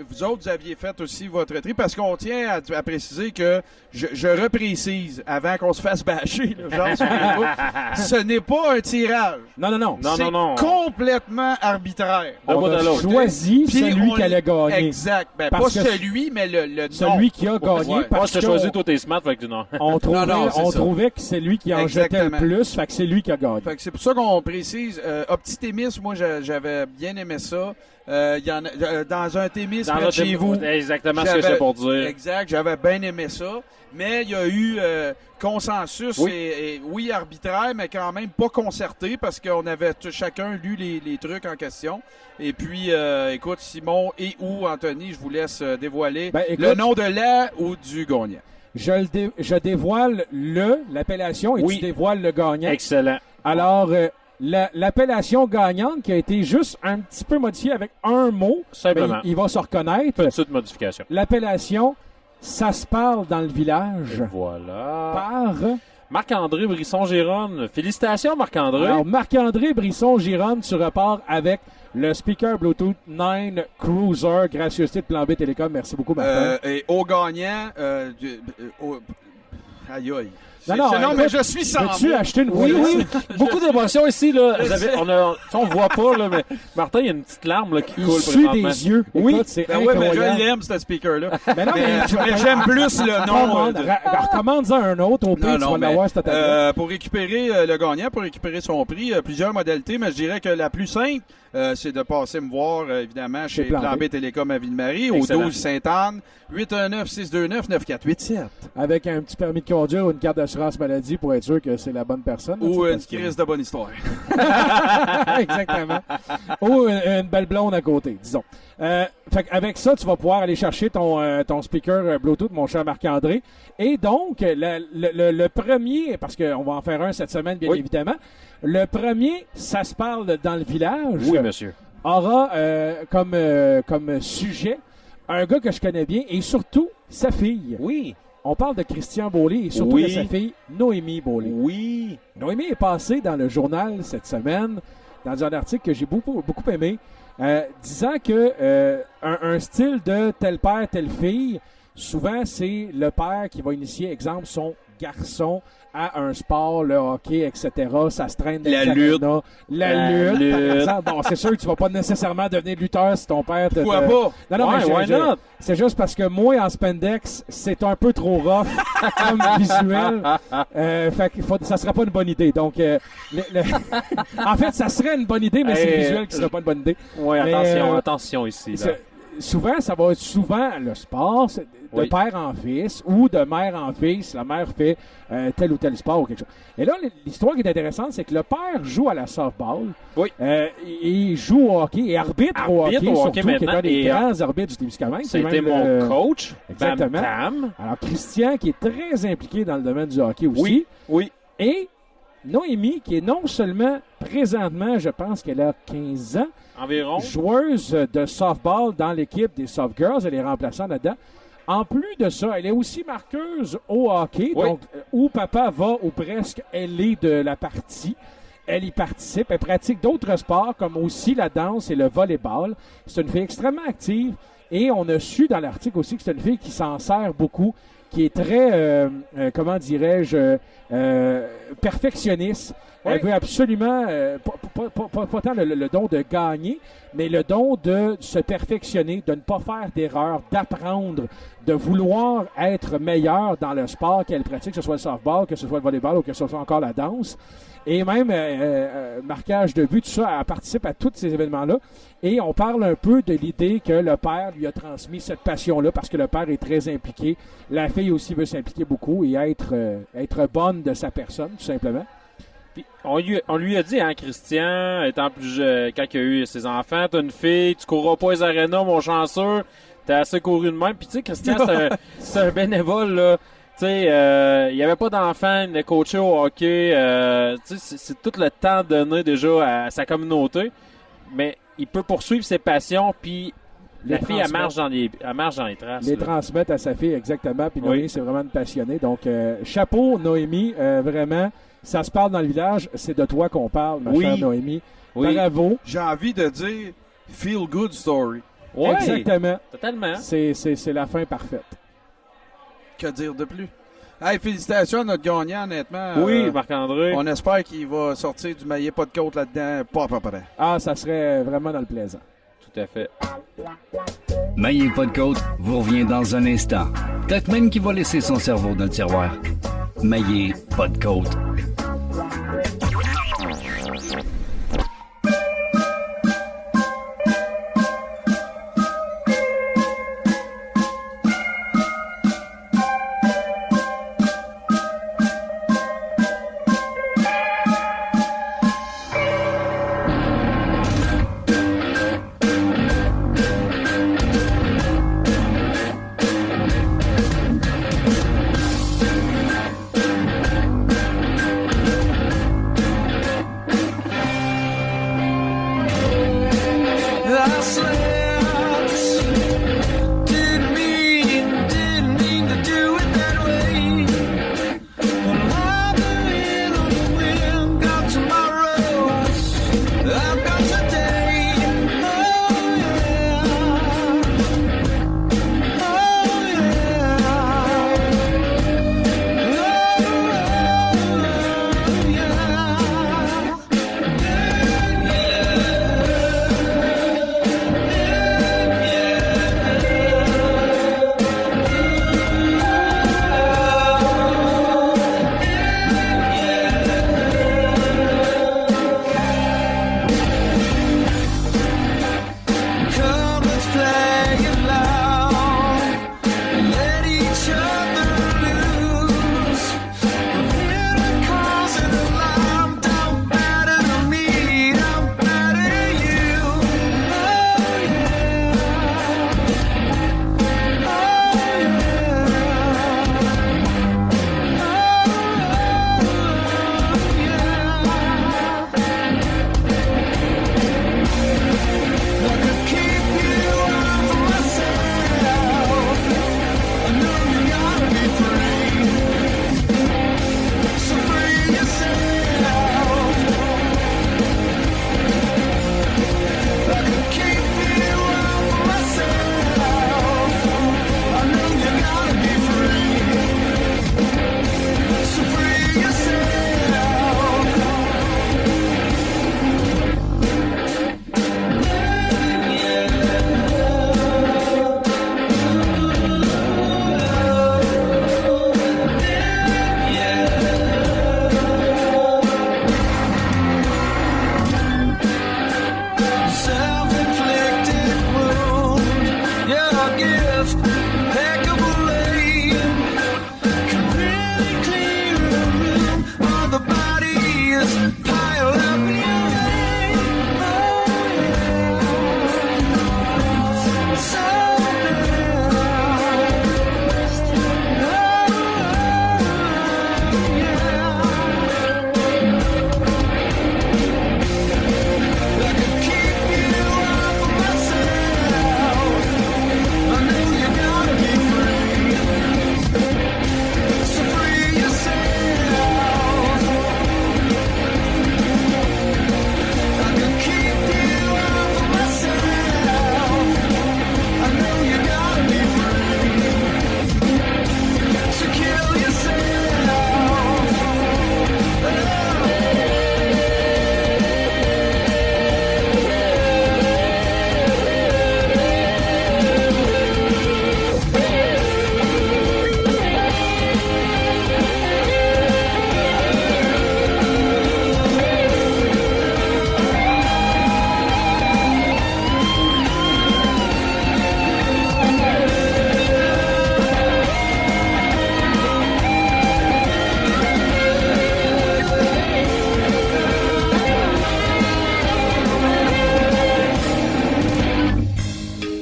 E: Vous autres, vous aviez fait aussi votre tri parce qu'on tient à préciser que je reprécise avant qu'on se fasse bâcher, là, genre sur Facebook, ce n'est pas un tirage.
C: Non, non, non.
D: Non,
E: C'est
D: non.
E: complètement arbitraire.
D: D'un bout
C: On
D: à
C: a
D: l'autre.
C: choisi
E: Puis
C: celui
E: on-
C: qui allait gagner.
E: Exact. Ben,
C: Parce
E: pas
C: que
E: celui, mais le nom.
C: Celui qui a gagné
E: Ouais.
D: Moi,
C: parce
D: je t'ai
C: que
D: choisi, toi, t'es smart, fait que non.
C: on trouvait,
E: Non, c'est
C: on
E: ça.
C: trouvait que c'est lui qui en jetait le
E: Exactement.
C: plus, fait que c'est lui qui a gagné.
E: Fait que c'est pour ça qu'on précise. Optitémis, moi, j'avais bien aimé ça. Il y en a, dans un Témis
D: Dans
E: près de
D: notre-
E: chez vous.
D: Exactement ce que
E: J'avais-
D: c'est pour dire.
E: Exact, j'avais bien aimé ça. Mais il y a eu consensus
D: Oui.
E: et oui, arbitraire, mais quand même pas concerté parce qu'on avait chacun lu les trucs en question. Et puis, écoute, Simon et ou Anthony, je vous laisse dévoiler
C: Ben, écoute-
E: le nom de la ou du gagnant.
C: Je dévoile l'appellation et
D: Oui.
C: tu dévoiles le gagnant.
D: Excellent.
C: Alors, l'appellation gagnante qui a été juste un petit peu modifiée avec un mot,
D: Simplement.
C: mais il va se reconnaître.
D: Petite modification.
C: L'appellation, ça se parle dans le village
D: Voilà.
C: par...
D: Marc-André Brisson-Gironne. Félicitations, Marc-André.
C: Alors, Marc-André Brisson-Gironne, tu repars avec le speaker Bluetooth 9 Cruiser, gracieuseté de Plan B Télécom. Merci beaucoup, Martin.
E: Et au gagnant, aïe aïe.
C: écoute,
E: mais je suis sans
C: peux-tu
E: mots.
C: acheter une
D: Oui,
C: voiture?
D: oui. Beaucoup d'émotions ici, là. On voit pas, là, mais Martin, il y a une petite larme, là, qui
C: Il
D: coule
C: sue
D: présentement.
C: des yeux.
D: Oui.
C: Écoute, c'est
E: Ben oui, mais je
C: incroyable.
E: l'aime, ce speaker-là.
C: Mais non,
E: Mais j'aime plus le nom.
C: Recommande-en un autre, au pire, tu vas l'avoir, cette attaque.
E: Pour récupérer le gagnant, pour récupérer son prix, plusieurs modalités, mais je dirais que la plus simple, c'est de passer me voir, évidemment, chez Plan B Télécom à Ville-Marie, au
D: Excellent.
E: 12 Sainte-Anne, 819-629-9487.
C: Avec un petit permis de conduire ou une carte d'assurance maladie pour être sûr que c'est la bonne personne.
E: Ou
C: là,
E: une crise de bonne histoire.
C: Exactement. Ou une belle blonde à côté, disons. Fait avec ça, tu vas pouvoir aller chercher ton speaker Bluetooth, mon cher Marc-André. Et donc, le premier, parce qu'on va en faire un cette semaine, bien évidemment, le premier, ça se parle dans le village.
D: Oui, monsieur.
C: Aura comme sujet un gars que je connais bien et surtout sa fille.
D: Oui.
C: On parle de Christian Beaulieu et surtout de sa fille Noémie Beaulieu.
D: Oui.
C: Noémie est passée dans le journal cette semaine dans un article que j'ai beaucoup aimé, disant que un style de tel père, telle fille, souvent c'est le père qui va initier, exemple, son garçon à un sport, le hockey, etc. Ça se traîne dans
E: La
C: les
E: lutte.
C: arénas. La lutte. Par exemple. Bon, c'est sûr que tu vas pas nécessairement devenir lutteur si ton père te...
E: Pourquoi pas?
C: Non,
D: Ouais, why not?
C: c'est juste parce que moi, en spandex, c'est un peu trop rough comme visuel. Fait que ça serait pas une bonne idée. Donc, en fait, ça serait une bonne idée, mais c'est le visuel qui serait pas une bonne idée.
D: Oui,
C: Mais,
D: attention ici. Là.
C: Souvent, ça va être le sport, c'est de père en fils ou de mère en fille, si la mère fait tel ou tel sport ou quelque chose. Et là, l'histoire qui est intéressante, c'est que le père joue à la softball.
D: Oui.
C: Il joue au hockey et arbitre au hockey, surtout, qui est
D: maintenant,
C: un des
D: et,
C: grands arbitres du Témiscamingue.
D: C'était mon coach,
C: Exactement.
D: Bam Tam.
C: Alors, Christian, qui est très impliqué dans le domaine du hockey aussi.
D: Oui, oui.
C: Et Noémie, qui est non seulement présentement, je pense qu'elle a 15 ans,
D: Environ.
C: joueuse de softball dans l'équipe des Soft Girls. Elle est remplaçante là-dedans. En plus de ça, elle est aussi marqueuse au hockey.
D: Oui.
C: Donc, où papa va ou presque, elle est de la partie. Elle y participe. Elle pratique d'autres sports comme aussi la danse et le volleyball. C'est une fille extrêmement active. Et on a su dans l'article aussi que c'est une fille qui s'en sert beaucoup, qui est très, comment dirais-je, perfectionniste.
D: Oui.
C: Elle veut absolument, pas tant le don de gagner, mais le don de se perfectionner, de ne pas faire d'erreurs, d'apprendre, de vouloir être meilleure dans le sport qu'elle pratique, que ce soit le softball, que ce soit le volleyball ou que ce soit encore la danse. Et même marquage de but, tout ça, elle participe à tous ces événements-là. Et on parle un peu de l'idée que le père lui a transmis cette passion-là parce que le père est très impliqué. La fille aussi veut s'impliquer beaucoup et être bonne de sa personne, tout simplement.
D: Puis on lui a dit, hein, Christian, étant plus quand il a eu ses enfants, t'as une fille, tu courras pas les arénas, mon chanceux, t'as assez couru de même. Puis tu sais, Christian, c'est un bénévole, là. Tu sais, il n'y avait pas d'enfant, il est coaché au hockey. Tu sais, c'est tout le temps donné déjà à sa communauté. Mais il peut poursuivre ses passions, puis la fille, elle marche dans les traces.
C: Les
D: là.
C: transmettre à sa fille, exactement. Puis Noémie, c'est vraiment une passionnée. Donc, chapeau, Noémie, vraiment. Ça se parle dans le village, c'est de toi qu'on parle, ma chère Noémie.
D: Oui.
C: Bravo.
E: J'ai envie de dire feel good story.
D: Ouais,
C: Exactement.
D: totalement.
C: C'est la fin parfaite.
E: Que dire de plus? Hey, félicitations à notre gagnant, honnêtement.
D: Oui, Marc-André.
E: On espère qu'il va sortir du maillet pas de côte là-dedans, pas à peu près.
C: Ah, ça serait vraiment dans le plaisant.
D: Tout à fait.
A: Maillé pas de côte vous revient dans un instant. Peut-être même qu'il va laisser son cerveau dans le tiroir. Maillé pas de côte.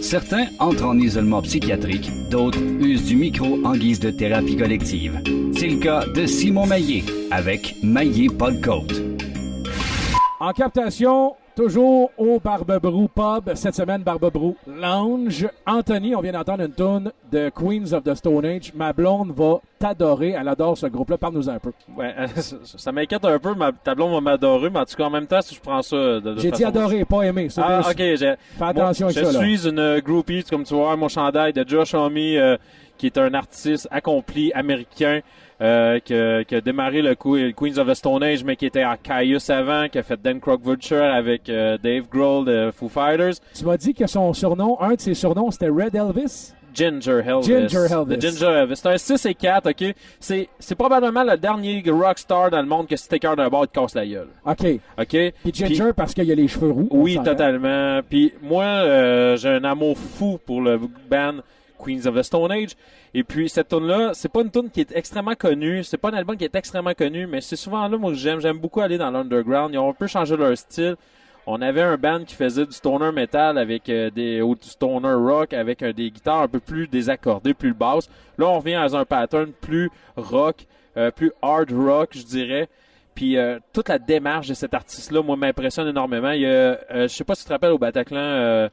A: Certains entrent en isolement psychiatrique, d'autres usent du micro en guise de thérapie collective. C'est le cas de Simon Maillé avec Maillé Podcoat.
C: En captation, toujours au Barbe-Brou Pub. Cette semaine, Barbe-Brou Lounge. Anthony, on vient d'entendre une tourne de Queens of the Stone Age. Ma blonde va t'adorer. Elle adore ce groupe-là. Parle-nous un peu.
D: Ouais, ça m'inquiète un peu. Ta blonde va m'adorer, mais en tout cas, en même temps, si je prends ça de
C: J'ai dit
D: façon-
C: adorer, pas aimer. C'est
D: Ah,
C: plus-
D: ok. Fais
C: attention avec ça, là.
D: Je suis une groupie, comme tu vois, mon chandail de Josh Homme, qui est un artiste accompli américain, qui a démarré le Queens of the Stone Age, mais qui était à Caius avant, qui a fait Dan Croc Vulture avec Dave Grohl de Foo Fighters.
C: Tu m'as dit que son surnom, un de ses surnoms, c'était Red Elvis?
D: Ginger Elvis.
C: Ginger Elvis.
D: The Ginger Elvis. C'est un 6 et 4, OK? C'est probablement le dernier rockstar dans le monde que si t'es cœur d'un bar, il te casse la gueule.
C: OK.
D: OK?
C: Puis Ginger, parce qu'il y a les cheveux roux. on
D: Oui,
C: s'entend.
D: totalement. Puis moi, j'ai un amour fou pour le band Queens of the Stone Age. Et puis cette tune-là, c'est pas une tune qui est extrêmement connue, c'est pas un album qui est extrêmement connu, mais c'est souvent là, moi, que j'aime beaucoup aller dans l'underground. Ils ont un peu changé leur style. On avait un band qui faisait du stoner metal avec du stoner rock avec des guitares un peu plus désaccordées, plus basses. Là, on revient à un pattern plus rock, plus hard rock, je dirais. Puis toute la démarche de cet artiste-là, moi, m'impressionne énormément. Il y a, je sais pas si tu te rappelles au Bataclan,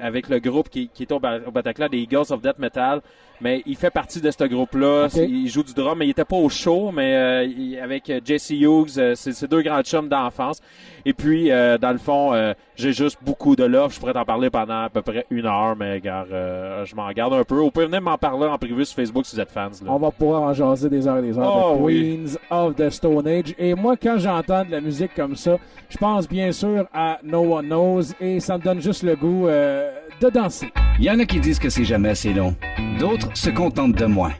D: avec le groupe qui était au Bataclan, des Eagles of Death Metal, mais il fait partie de ce groupe-là.
C: Okay.
D: Il joue du drum, mais il était pas au show, mais avec Jesse Hughes, c'est deux grands chums d'enfance. Et puis, dans le fond, j'ai juste beaucoup de love. Je pourrais t'en parler pendant à peu près 1 heure, mais gars, je m'en garde un peu. Vous pouvez venir m'en parler en privé sur Facebook si vous êtes fans. Là.
C: On va pouvoir en jaser des heures et des heures
D: Oh,
C: de
D: oui.
C: Queens of the Stone Age. Et moi, quand j'entends de la musique comme ça, je pense bien sûr à No One Knows et ça me donne juste le goût de danser.
A: Il y en a qui disent que c'est jamais assez long. D'autres se contentent de moins.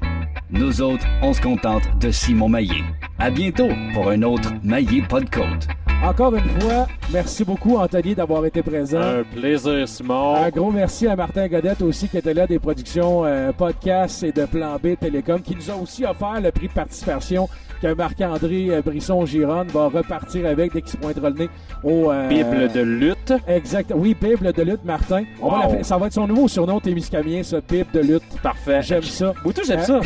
A: Nous autres, on se contente de Simon Maillé. À bientôt pour un autre Maillé Podcoat.
C: Encore une fois, merci beaucoup, Anthony, d'avoir été présent.
D: Un plaisir, Simon.
C: Un gros merci à Martin Godette aussi, qui était là des productions podcasts et de Plan B Télécom, qui nous a aussi offert le prix de participation que Marc-André Brisson-Gironne va repartir avec dès qu'il se pointera le nez au...
D: Bible de lutte.
C: Exact. Oui, Bible de lutte, Martin. On va
D: Wow.
C: l'appeler- ça va être son nouveau surnom témiscamien, ça, Bible de lutte.
D: Parfait.
C: J'aime ça.
D: Boutou, j'aime ça.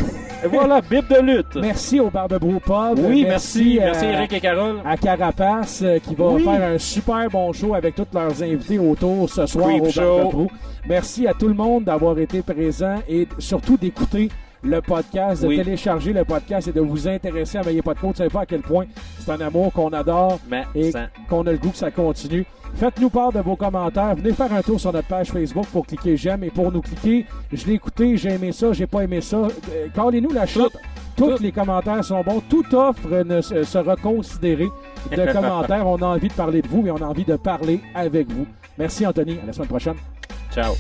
D: Et voilà, Bible de lutte.
C: Merci au Barbe-Brou Pub.
D: Oui, merci. Merci,
C: à-
D: Eric et Carole.
C: à Carapace qui va
D: Oui.
C: faire un super bon show avec tous leurs invités autour ce soir
D: Creep
C: au
D: Show.
C: Barbe-Brou. Merci à tout le monde d'avoir été présent et surtout d'écouter le podcast, de
D: Oui.
C: télécharger le podcast et de vous intéresser à Maillé Podcoat. Vous ne savez pas à quel point c'est un amour qu'on adore
D: Mais
C: et
D: ça-
C: qu'on a le goût que ça continue. Faites-nous part de vos commentaires. Venez faire un tour sur notre page Facebook pour cliquer j'aime et pour nous cliquer je l'ai écouté, j'ai aimé ça, j'ai pas aimé ça. Callez-nous la chute. Tous les commentaires sont bons. Toute offre ne sera considérée de commentaires. On a envie de parler de vous et on a envie de parler avec vous. Merci Anthony. À la semaine prochaine.
D: Ciao.